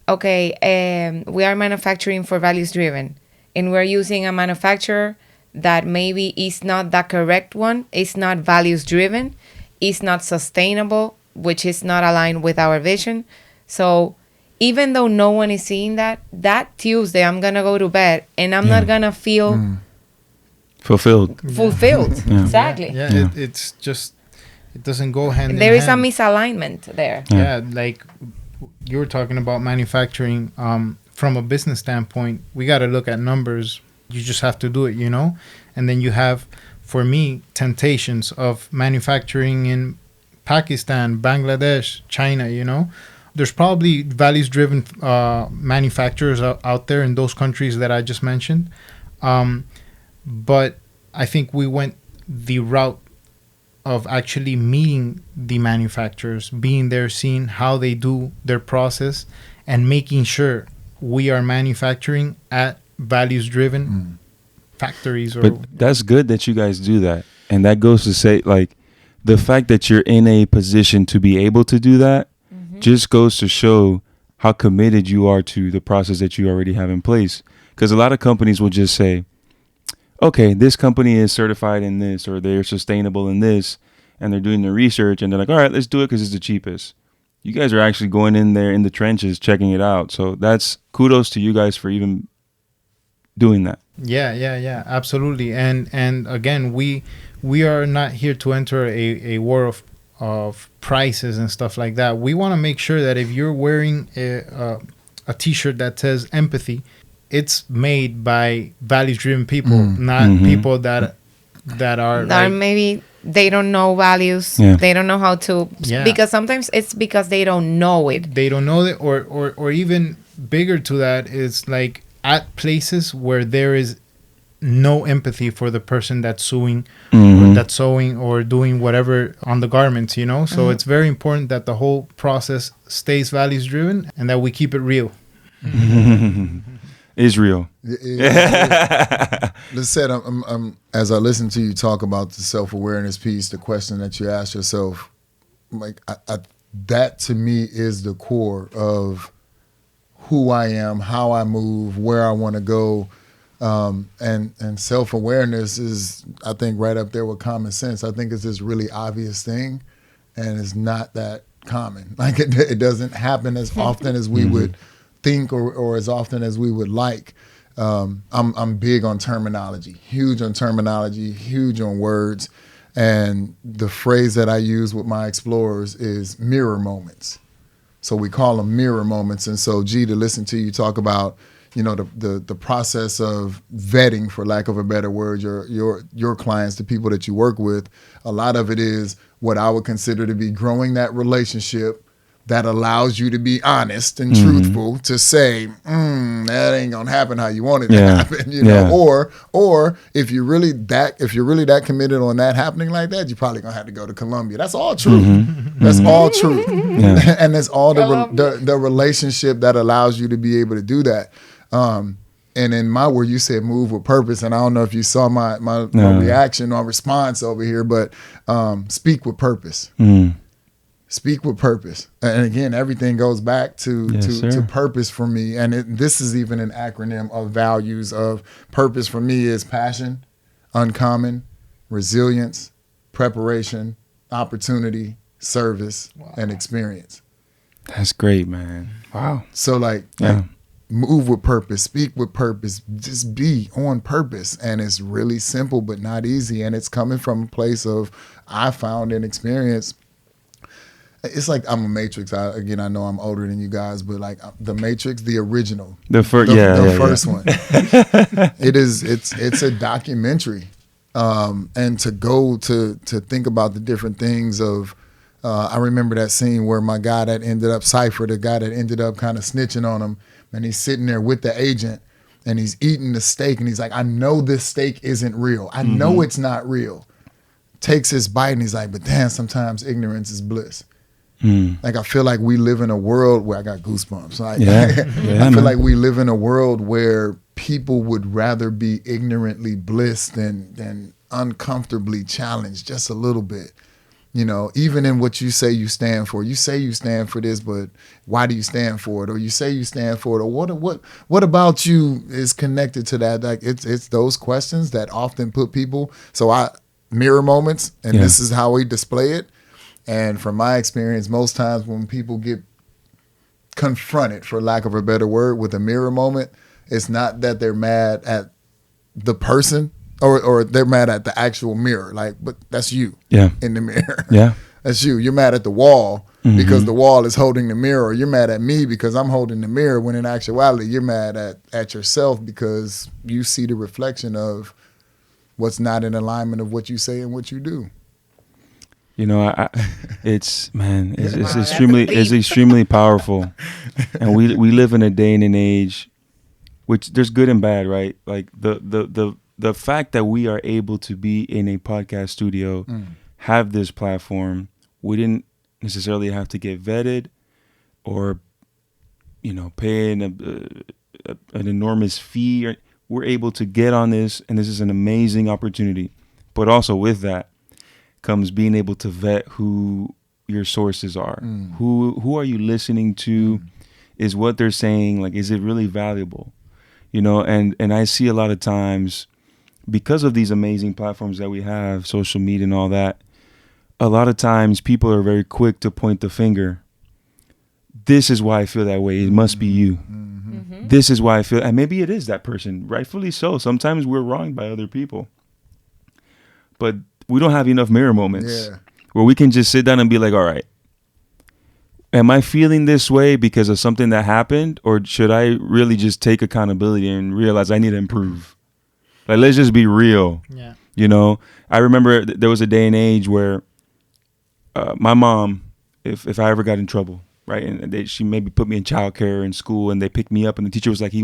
okay, we are manufacturing for values driven, and we're using a manufacturer that maybe is not the correct one, it's not values driven, it's not sustainable, which is not aligned with our vision. So even though no one is seeing that Tuesday I'm gonna go to bed and I'm not gonna feel fulfilled. Yeah. Exactly. Yeah. It's just, it doesn't go hand in hand. There is a misalignment there. Yeah, like you were talking about manufacturing. From a business standpoint, we got to look at numbers. You just have to do it, you know? And then you have, for me, temptations of manufacturing in Pakistan, Bangladesh, China, you know? There's probably values-driven manufacturers out there in those countries that I just mentioned. But I think we went the route of actually meeting the manufacturers, being there, seeing how they do their process, and making sure we are manufacturing at values-driven factories. But that's good that you guys do that. And that goes to say, like, the fact that you're in a position to be able to do that just goes to show how committed you are to the process that you already have in place. Because a lot of companies will just say, okay, this company is certified in this, or they're sustainable in this, and they're doing the research, and they're like, all right, let's do it because it's the cheapest. You guys are actually going in there in the trenches, checking it out. So that's kudos to you guys for even doing that. Yeah, absolutely. And again, we are not here to enter a war of prices and stuff like that. We want to make sure that if you're wearing a t-shirt that says empathy, it's made by values-driven people, not people that are like, maybe they don't know values. Yeah. They don't know how to. Yeah. Because sometimes it's because they don't know it. they don't know it, or even bigger to that is like at places where there is no empathy for the person that's sewing or that's sewing or doing whatever on the garments, you know. So it's very important that the whole process stays values driven and that we keep it real. Israel. Let's say, I'm as I listen to you talk about the self-awareness piece, the question that you ask yourself, like that to me is the core of who I am, how I move, where I want to go. And self-awareness is, I think, right up there with common sense. I think it's this really obvious thing, and it's not that common. Like it doesn't happen as often as we would think, or as often as we would like. I'm big on terminology, huge on terminology, huge on words. And the phrase that I use with my explorers is mirror moments. So we call them mirror moments. And so, G, to listen to you talk about, you know, the process of vetting, for lack of a better word, your clients, the people that you work with, a lot of it is what I would consider to be growing that relationship, that allows you to be honest and truthful to say, that ain't gonna happen how you want it to happen, you know. Or if you're really that committed on that happening like that, you're probably gonna have to go to Colombia. That's all true. That's all true. And that's all the relationship that allows you to be able to do that. And in my word, you said move with purpose, and I don't know if you saw my reaction or response over here, but speak with purpose. Speak with purpose. And again, everything goes back to purpose for me. And this is even an acronym of values of purpose for me is passion, uncommon, resilience, preparation, opportunity, service, and experience. That's great, man. Wow. So like move with purpose, speak with purpose, just be on purpose. And it's really simple, but not easy. And it's coming from a place of, I found an experience. It's like I'm a Matrix. I know I'm older than you guys, but like the Matrix, the original, the first one. It's a documentary, and to go to think about the different things of. I remember that scene where my guy that ended up Cypher, the guy that ended up kind of snitching on him, and he's sitting there with the agent, and he's eating the steak, and he's like, "I know this steak isn't real. I know it's not real." Takes his bite, and he's like, "But damn, sometimes ignorance is bliss." Like I feel like we live in a world where I got goosebumps. Like, I feel like we live in a world where people would rather be ignorantly blissed than uncomfortably challenged just a little bit. You know, even in what you say you stand for. You say you stand for this, but why do you stand for it? Or you say you stand for it, or what about you is connected to that? Like it's those questions that often put people. So mirror moments, and this is how we display it. And from my experience, most times when people get confronted, for lack of a better word, with a mirror moment, it's not that they're mad at the person or they're mad at the actual mirror. Like, but that's you in the mirror. That's you. You're mad at the wall because the wall is holding the mirror. Or you're mad at me because I'm holding the mirror, when in actuality, you're mad at yourself because you see the reflection of what's not in alignment of what you say and what you do. You know, it's extremely powerful, and we live in a day and an age, which there's good and bad, right? Like the fact that we are able to be in a podcast studio, have this platform, we didn't necessarily have to get vetted, or pay an enormous fee. We're able to get on this, and this is an amazing opportunity. But also with that comes being able to vet who your sources are. Who are you listening to? Is what they're saying, like, is it really valuable? And I see a lot of times, because of these amazing platforms that we have, social media and all that, a lot of times people are very quick to point the finger. This is why I feel that way. It must be you. This is why I feel, and maybe it is that person, rightfully so. Sometimes we're wronged by other people. But we don't have enough mirror moments where we can just sit down and be like, all right, am I feeling this way because of something that happened? Or should I really just take accountability and realize I need to improve? Like, let's just be real. I remember there was a day and age where my mom, if I ever got in trouble, right, and she maybe put me in childcare in school, and they picked me up, and the teacher was like, he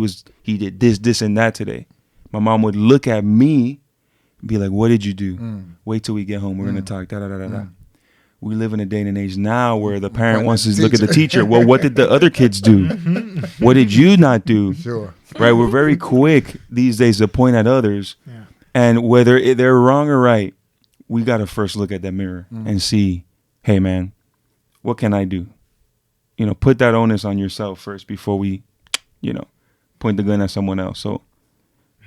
did this, and that today. My mom would look at me, be like, what did you do? Wait till we get home. We're going to talk. Da. We live in a day and age now where the parent wants to look at the teacher. Well, what did the other kids do? What did you not do? Sure. Right? We're very quick these days to point at others. And whether they're wrong or right, we got to first look at that mirror and see, hey, man, what can I do? Put that onus on yourself first before we, point the gun at someone else. So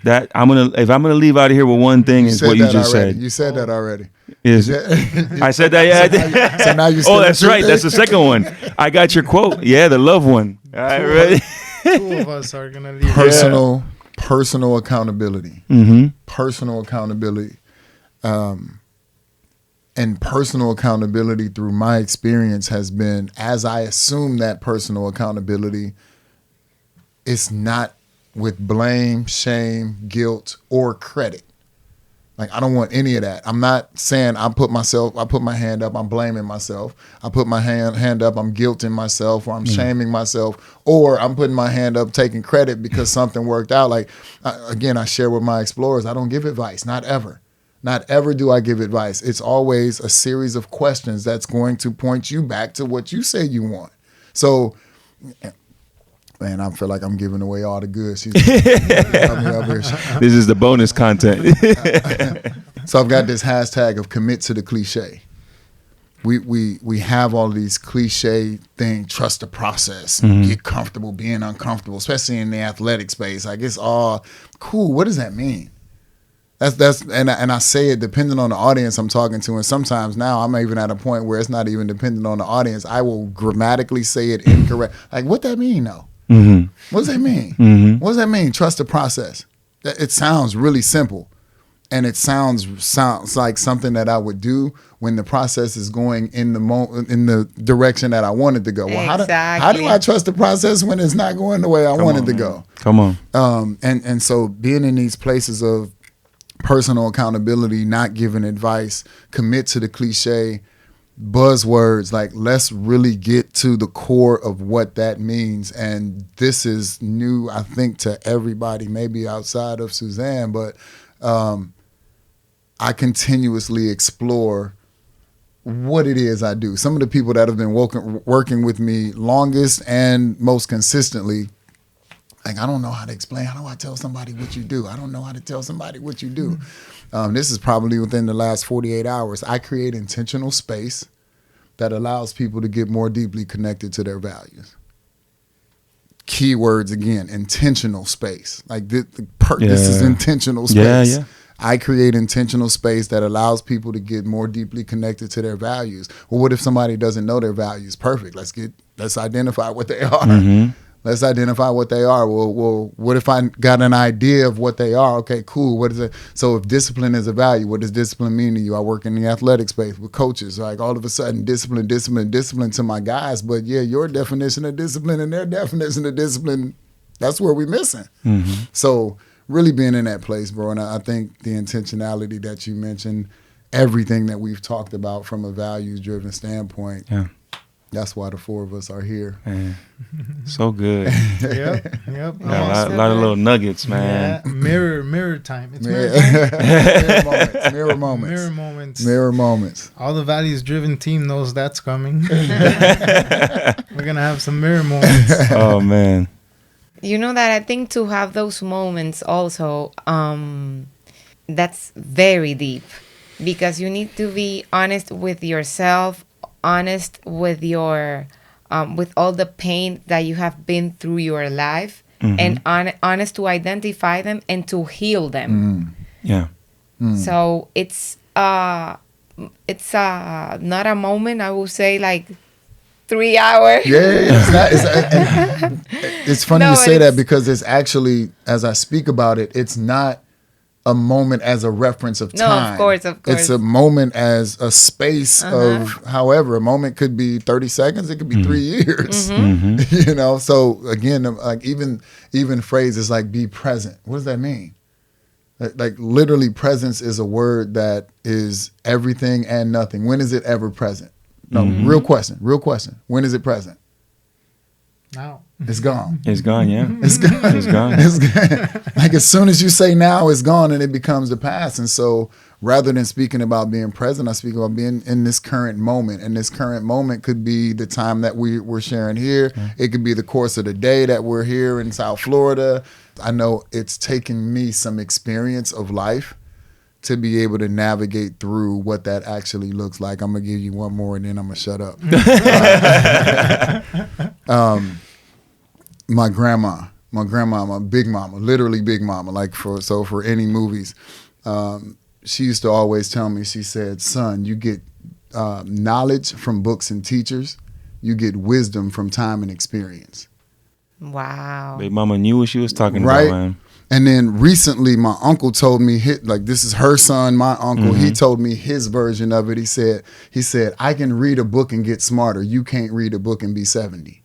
that if I'm gonna leave out of here with one thing, is what you just said. You said that already. I said that. Yeah. So now you. Oh, that's right. That's the second one. I got your quote. Yeah, the loved one. All right, ready? Two of us are gonna leave. Personal accountability. Personal accountability. And personal accountability, through my experience, has been, as I assume that personal accountability, it's not with blame, shame, guilt, or credit. Like, I don't want any of that. I'm not saying I put my hand up, I'm blaming myself. I put my hand up, I'm guilting myself, or I'm shaming myself, or I'm putting my hand up taking credit because something worked out. Like, again, I share with my explorers, I don't give advice, not ever. Not ever do I give advice. It's always a series of questions that's going to point you back to what you say you want. So, man, I feel like I'm giving away all the goods. This is the bonus content. So I've got this hashtag of commit to the cliche. We have all these cliche things, trust the process, get comfortable being uncomfortable, especially in the athletic space. Like, it's all cool. What does that mean? And I say it depending on the audience I'm talking to, and sometimes now I'm even at a point where it's not even dependent on the audience. I will grammatically say it incorrect. Like, what that mean though? What does that mean? What does that mean? Trust the process. It sounds really simple, and it sounds like something that I would do when the process is going in the direction that I wanted to go. Well, how do I trust the process when it's not going the way I wanted to go? Come on. And so being in these places of personal accountability, not giving advice, commit to the cliche, buzzwords, like, let's really get to the core of what that means. And this is new, I think, to everybody, maybe outside of Suzanne, but I continuously explore what it is I do. Some of the people that have been working with me longest and most consistently, like, I don't know how to explain. How do I tell somebody what you do? I don't know how to tell somebody what you do. This is probably within the last 48 hours. I create intentional space that allows people to get more deeply connected to their values. Keywords again, intentional space. Like, this is intentional space. Yeah. I create intentional space that allows people to get more deeply connected to their values. Well, what if somebody doesn't know their values? Perfect. Let's identify what they are. Let's identify what they are. Well, what if I got an idea of what they are? Okay, cool. What is it? So if discipline is a value, what does discipline mean to you? I work in the athletic space with coaches. Like, all of a sudden, discipline to my guys. But yeah, your definition of discipline and their definition of discipline, that's where we're missing. So really being in that place, bro. And I think the intentionality that you mentioned, everything that we've talked about from a values-driven standpoint, that's why the four of us are here. Man, so good. Yep. Yeah, a lot of little nuggets, man. Yeah. Mirror time. It's mirror moments. Mirror moments. All the values-driven team knows that's coming. We're gonna have some mirror moments. Oh man. You know that I think to have those moments also, that's very deep, because you need to be honest with yourself, honest with your with all the pain that you have been through your life, and honest to identify them and to heal them. So it's not a moment, I will say, like 3 hours. It's funny you say that, because it's actually, as I speak about it, it's not a moment as a reference of time. No, of course. It's a moment as a space of, however, a moment could be 30 seconds, it could be 3 years. You know, so again, like even phrases like be present. What does that mean? Like literally, presence is a word that is everything and nothing. When is it ever present? No, real question. When is it present? Now. It's gone. It's gone, yeah. It's gone. It's gone. It's gone. Like, as soon as you say now, it's gone, and it becomes the past. And so rather than speaking about being present, I speak about being in this current moment. And this current moment could be the time that we're sharing here. It could be the course of the day that we're here in South Florida. I know it's taken me some experience of life to be able to navigate through what that actually looks like. I'm going to give you one more and then I'm going to shut up. My grandma, my big mama, literally big mama, like for any movies, she used to always tell me, she said, son, you get knowledge from books and teachers. You get wisdom from time and experience. Wow. Big mama knew what she was talking right? about, man. And then recently, my uncle told me, like, this is her son, my uncle. He told me his version of it. He said, I can read a book and get smarter. You can't read a book and be 70.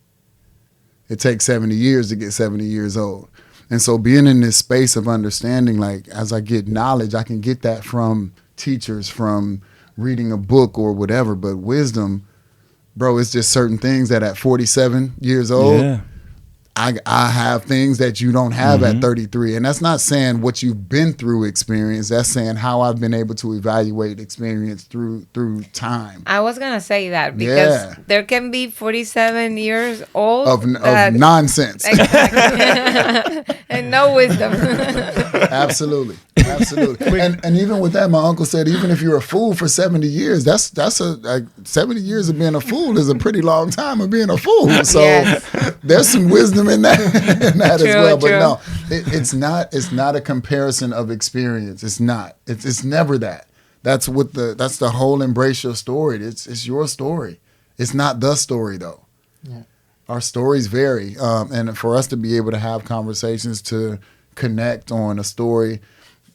It takes 70 years to get 70 years old. And so being in this space of understanding, like as I get knowledge, I can get that from teachers, from reading a book or whatever. But wisdom, bro, it's just certain things that at 47 years old, Yeah. I have things that you don't have Mm-hmm. at 33. And that's not saying what you've been through experience. That's saying how I've been able to evaluate experience through time I was gonna say that because Yeah. there can be 47 years old of that nonsense. exactly and no wisdom. Absolutely. And even with that, my uncle said, even if you're a fool for 70 years, that's 70 years of being a fool is a pretty long time of being a fool. So Yes. there's some wisdom in that, as True, well. But true. no, it's not a comparison of experience. It's not. It's never that. That's the whole embrace your story. It's your story. It's not the story though. Yeah. Our stories vary, and for us to be able to have conversations to connect on a story,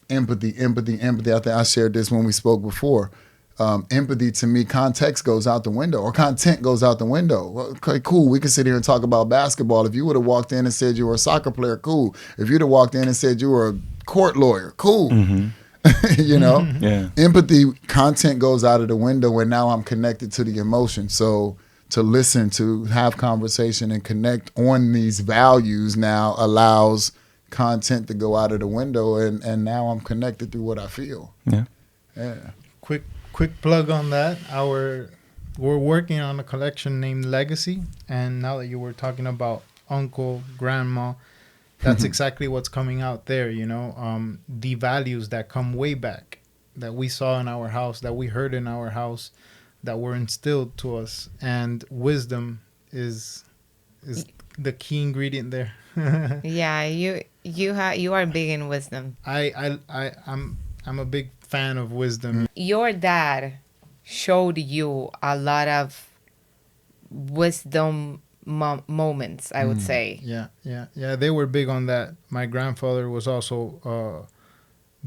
empathy. I think I shared this when we spoke before. Empathy to me, context goes out the window, or content goes out the window. Well, okay, cool. We can sit here and talk about basketball. If you would have walked in and said you were a soccer player, cool. If you'd have walked in and said you were a court lawyer, cool. You know, Yeah. empathy, content goes out of the window, and now I'm connected to the emotion. So to listen, to have conversation and connect on these values now allows content to go out of the window, and now I'm connected through what I feel. Yeah. Yeah. Quick plug on that. We're working on a collection named Legacy, and now that you were talking about uncle, grandma, that's exactly what's coming out there. You know, the values that come way back that we saw in our house, that we heard in our house, that were instilled to us, and wisdom is the key ingredient there. Yeah, you are big in wisdom. I'm a big fan of wisdom. Your dad showed you a lot of wisdom moments, I would say. Yeah. They were big on that. My grandfather was also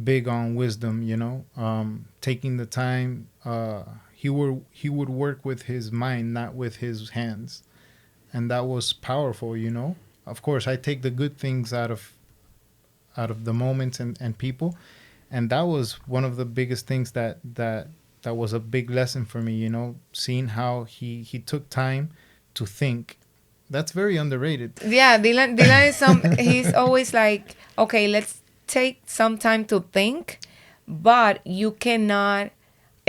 big on wisdom. You know, taking the time. He would work with his mind, not with his hands, and that was powerful. You know, of course, I take the good things out of the moments and people, and that was one of the biggest things that was a big lesson for me. You know, seeing how he took time to think. That's very underrated. Yeah, Dylan is he's always like, okay, let's take some time to think, but you cannot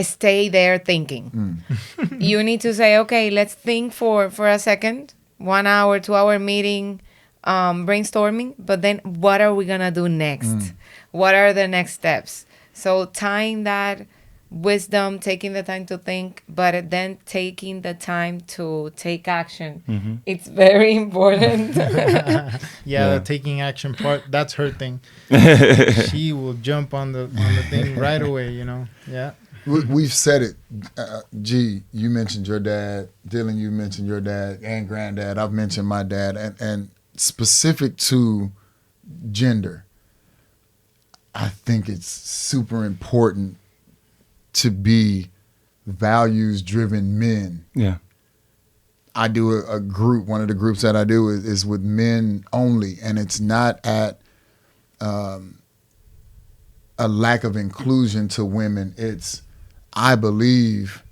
stay there thinking. You need to say, okay, let's think for a second, 1 hour, 2 hour meeting, brainstorming, but then what are we gonna do next? What are the next steps? So tying that wisdom, taking the time to think, but then taking the time to take action. It's very important. The taking action part, that's her thing. She will jump on the thing right away, you know. Yeah. We've said it. G, you mentioned your dad. Dylan, you mentioned your dad and granddad. I've mentioned my dad. And specific to gender, I think it's super important to be values-driven men. Yeah. I do a group. One of the groups that I do is with men only, and it's not at a lack of inclusion to women. It's, I believe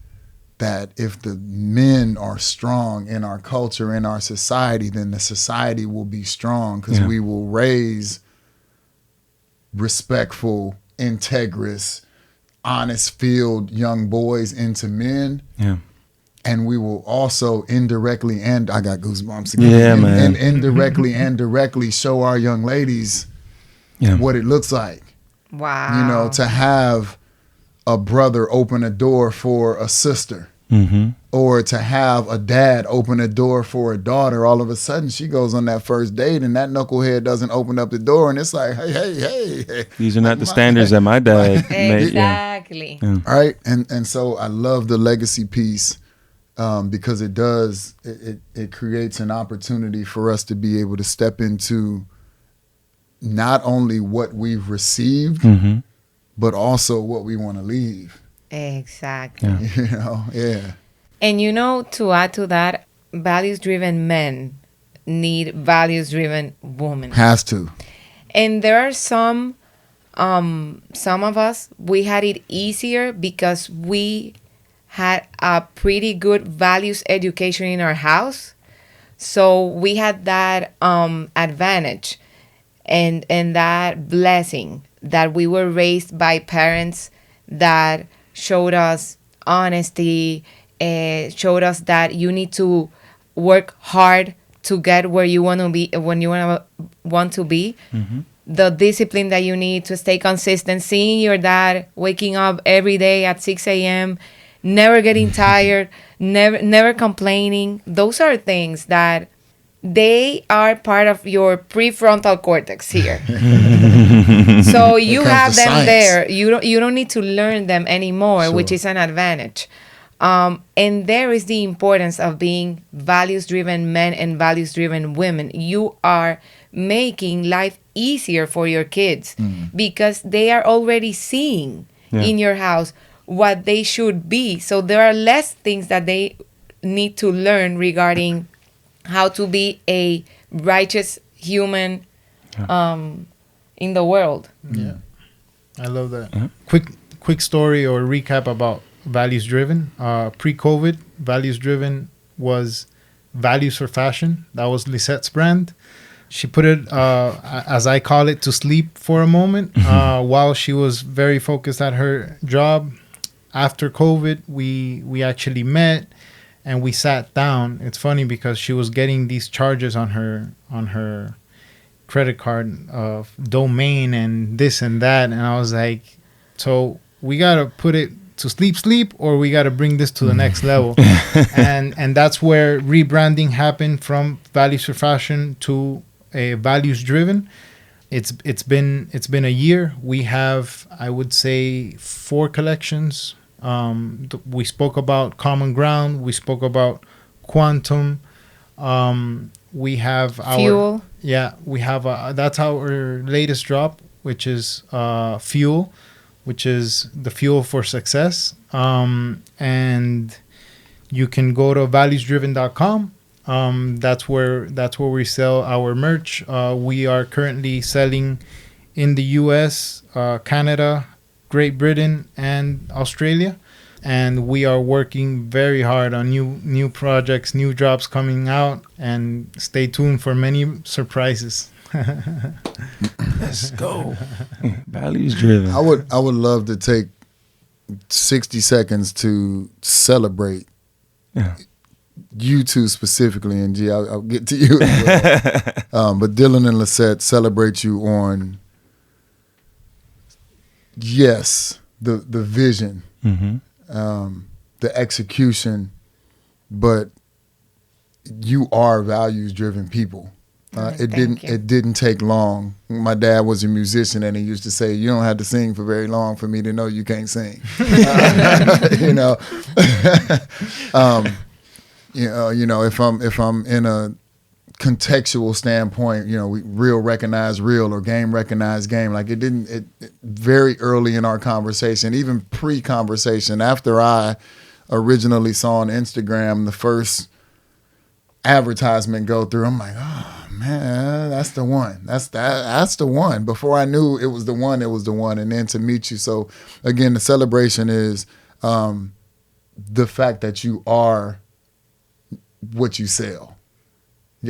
that if the men are strong in our culture, in our society, then the society will be strong, because we will raise respectful, integrous, honest-filled young boys into men. Yeah. And we will also indirectly, and I got goosebumps again. Yeah, man. And indirectly and directly show our young ladies what it looks like. Wow. You know, to have a brother open a door for a sister, or to have a dad open a door for a daughter. All of a sudden, she goes on that first date, and that knucklehead doesn't open up the door, and it's like, hey. These are not the standards that my dad made. Exactly. Yeah. Right? And so I love the legacy piece, because it creates an opportunity for us to be able to step into not only what we've received, but also what we want to leave. Exactly. Yeah. You know, yeah. And you know, to add to that, values-driven men need values-driven women. Has to. And there are some of us, we had it easier because we had a pretty good values education in our house. So we had that advantage and that blessing that we were raised by parents that showed us honesty, showed us that you need to work hard to get where you want to be when you want to be. The discipline that you need to stay consistent, seeing your dad waking up every day at 6 a.m., never getting tired, never complaining. Those are things that they are part of your prefrontal cortex here. So you comes have to them science. there. You don't need to learn them anymore, Sure. which is an advantage. And there is the importance of being values-driven men and values-driven women. You are making life easier for your kids because they are already seeing in your house what they should be. So there are less things that they need to learn regarding how to be a righteous human in the world. Yeah, I love that. Quick story or recap about values driven. Pre-COVID, values driven was values for fashion. That was Lisette's brand. She put it, as I call it, to sleep for a moment while she was very focused at her job. After COVID, we actually met and we sat down. It's funny because she was getting these charges on her credit card of domain and this and that, and I was like, so we gotta put it to sleep, or we gotta bring this to the next level. and that's where rebranding happened from values for fashion to a values driven. It's been a year. We have, I would say, 4 collections. We spoke about Common Ground. We spoke about Quantum. We have our Fuel. Yeah, we have that's our latest drop, which is Fuel, which is the fuel for success. And you can go to valuesdriven.com. That's where we sell our merch. We are currently selling in the US, Canada, Great Britain, and Australia. And we are working very hard on new projects, new drops coming out, and stay tuned for many surprises. Let's go. Values driven. I would love to take 60 seconds to celebrate you two specifically, and G, I'll get to you as well. But Dylan and Lisette celebrate you on, yes, the vision, the execution, but you are values driven people. It didn't take long. My dad was a musician, and he used to say, "You don't have to sing for very long for me to know you can't sing." You know, you know, if I'm in a contextual standpoint, you know, we real recognize real or game recognize game. Like it very early in our conversation, even pre-conversation, after I originally saw on Instagram the first advertisement go through, I'm like, oh man, that's the one. That's the one. Before I knew it was the one, it was the one. And then to meet you. So again, the celebration is the fact that you are what you sell.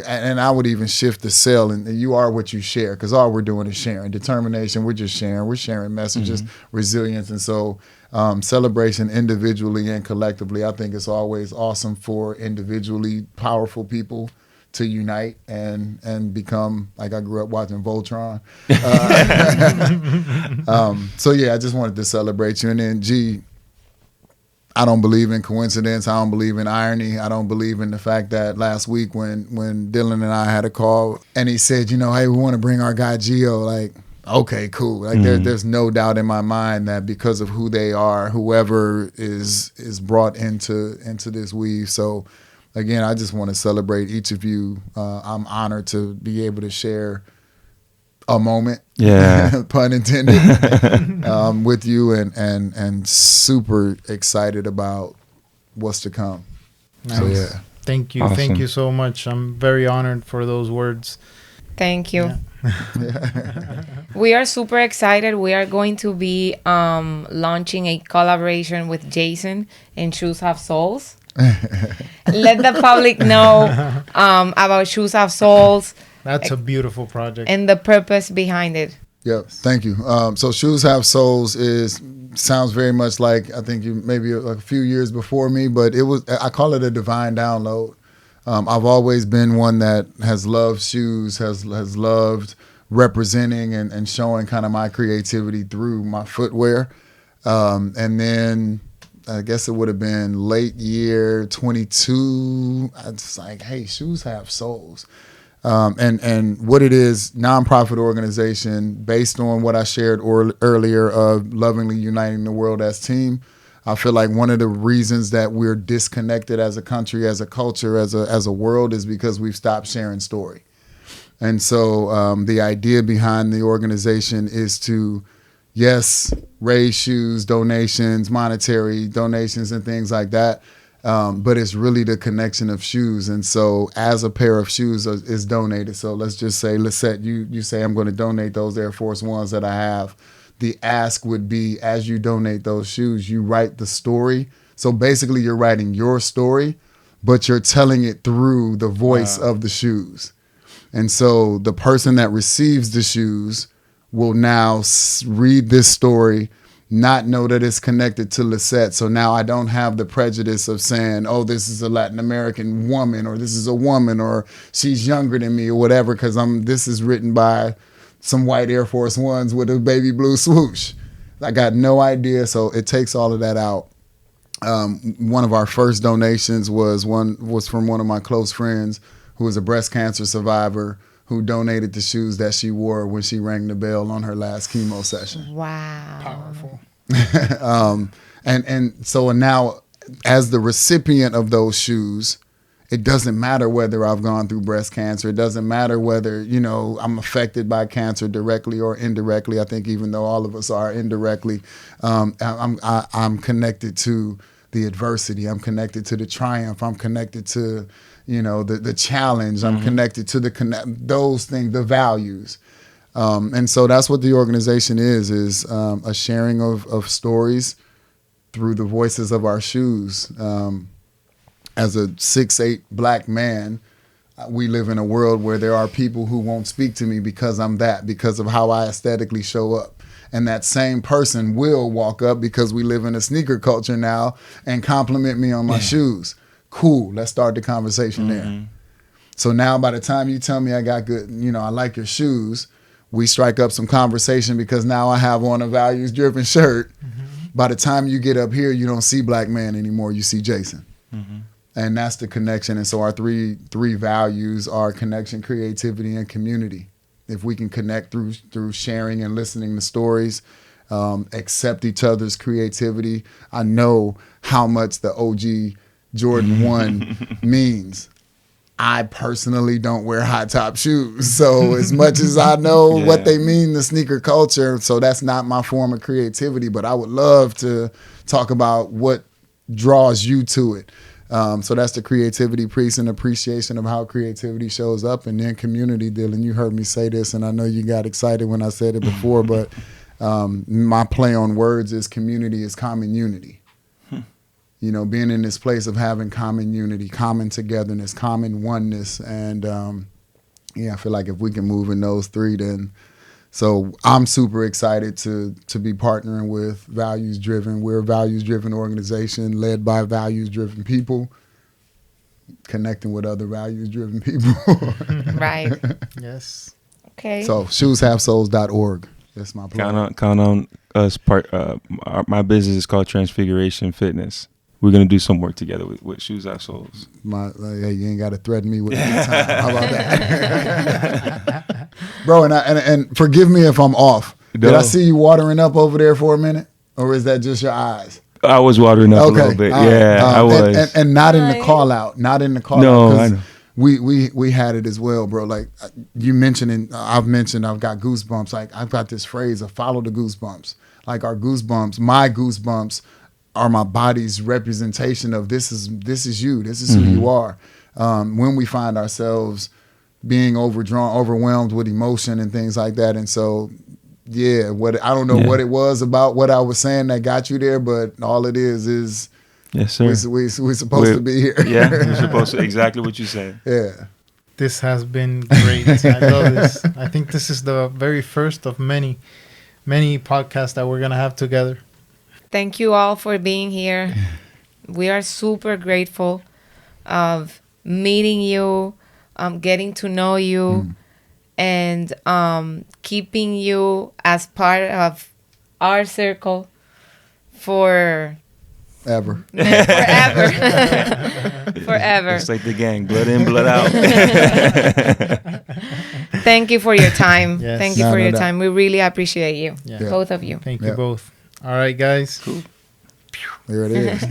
And I would even shift the sell, and you are what you share, because all we're doing is sharing. Determination, we're just sharing. We're sharing messages, resilience. And so celebration individually and collectively, I think it's always awesome for individually powerful people to unite and become, like I grew up watching Voltron. So yeah, I just wanted to celebrate you. And then G, I don't believe in coincidence. I don't believe in irony. I don't believe in the fact that last week when Dylan and I had a call and he said, you know, hey, we want to bring our guy Gio. Like, okay, cool. Like there's no doubt in my mind that because of who they are, whoever is brought into this weave. So again, I just want to celebrate each of you. I'm honored to be able to share a moment, pun intended, with you, and super excited about what's to come. Nice. So yeah, Thank you. Awesome. Thank you so much. I'm very honored for those words. Thank you. We are super excited. We are going to be launching a collaboration with Jason and Shoes Have Souls. Let the public know about Shoes Have Souls. That's a beautiful project. And the purpose behind it. Yep, thank you. So Shoes Have Souls sounds very much like, I think you maybe a few years before me, but I call it a divine download. I've always been one that has loved shoes, has loved representing and showing kind of my creativity through my footwear. And then I guess it would have been late year 22. I was like, hey, Shoes Have Souls. And what it is, nonprofit organization based on what I shared earlier of lovingly uniting the world as team. I feel like one of the reasons that we're disconnected as a country, as a culture, as a world is because we've stopped sharing story. And so the idea behind the organization is to, yes, raise shoes, donations, monetary donations and things like that. But it's really the connection of shoes. And so as a pair of shoes is donated, so let's just say, Lisette, you say I'm going to donate those Air Force Ones that I have. The ask would be, as you donate those shoes, you write the story. So basically you're writing your story, but you're telling it through the voice of the shoes. And so the person that receives the shoes will now read this story, not know that it's connected to Lisette. So now I don't have the prejudice of saying, oh, this is a Latin American woman, or this is a woman, or she's younger than me, or whatever, because this is written by some white Air Force Ones with a baby blue swoosh. I got no idea, so it takes all of that out. One of our first donations was from one of my close friends who was a breast cancer survivor who donated the shoes that she wore when she rang the bell on her last chemo session. Wow. Powerful. And so now, as the recipient of those shoes, it doesn't matter whether I've gone through breast cancer. It doesn't matter whether, I'm affected by cancer directly or indirectly. I think even though all of us are indirectly, I'm connected to the adversity. I'm connected to the triumph. I'm connected to, the challenge. I'm connected to those things, the values. And so that's what the organization is a sharing of stories through the voices of our shoes. As a 6'8" black man, we live in a world where there are people who won't speak to me because because of how I aesthetically show up. And that same person will walk up, because we live in a sneaker culture now, and compliment me on my shoes. Cool, let's start the conversation there. So now by the time you tell me I got good, I like your shoes, we strike up some conversation because now I have on a values-driven shirt. By the time you get up here, you don't see black man anymore, you see Jason. And that's the connection. And so our three values are connection, creativity, and community. If we can connect through sharing and listening to stories, accept each other's creativity. I know how much the OG Jordan 1 means. I personally don't wear high top shoes. So as much as I know what they mean, the sneaker culture, so that's not my form of creativity, but I would love to talk about what draws you to it. So that's the creativity piece and appreciation of how creativity shows up. And then community, Dylan, you heard me say this, and I know you got excited when I said it before, but my play on words is community is common unity. Being in this place of having common unity, common togetherness, common oneness. And I feel like if we can move in those three, then so I'm super excited to be partnering with Values Driven. We're a values-driven organization led by values-driven people, connecting with other values-driven people. Right. Yes. Okay. So shoeshavesouls.org. That's my plan. Count on us. My business is called Transfiguration Fitness. We're gonna do some work together with Shoes Have Souls. Hey, you ain't got to threaten me with a good time. How about that, bro? And forgive me if I'm off. No. Did I see you watering up over there for a minute, or is that just your eyes? I was watering up a little bit. I was, and not in the call out. Not in the call out. No, I know. We had it as well, bro. Like you mentioned, and I've got goosebumps. Like I've got this phrase of follow the goosebumps. Like our goosebumps, my goosebumps are my body's representation of this is you. This is who you are. When we find ourselves being overwhelmed with emotion and things like that. And so, yeah, I don't know what it was about what I was saying that got you there, but all it is yes, sir. we're supposed to be here. Yeah, we're supposed to. Exactly what you said. Yeah. This has been great. I love this. I think this is the very first of many podcasts that we're going to have together. Thank you all for being here. We are super grateful of meeting you, getting to know you, and keeping you as part of our circle forever. Forever. Forever. It's like the gang, blood in, blood out. Thank you for your time. Yes. Thank you for your time. We really appreciate you, Yeah. both of you. Thank you both. All right, guys. Cool. There it is.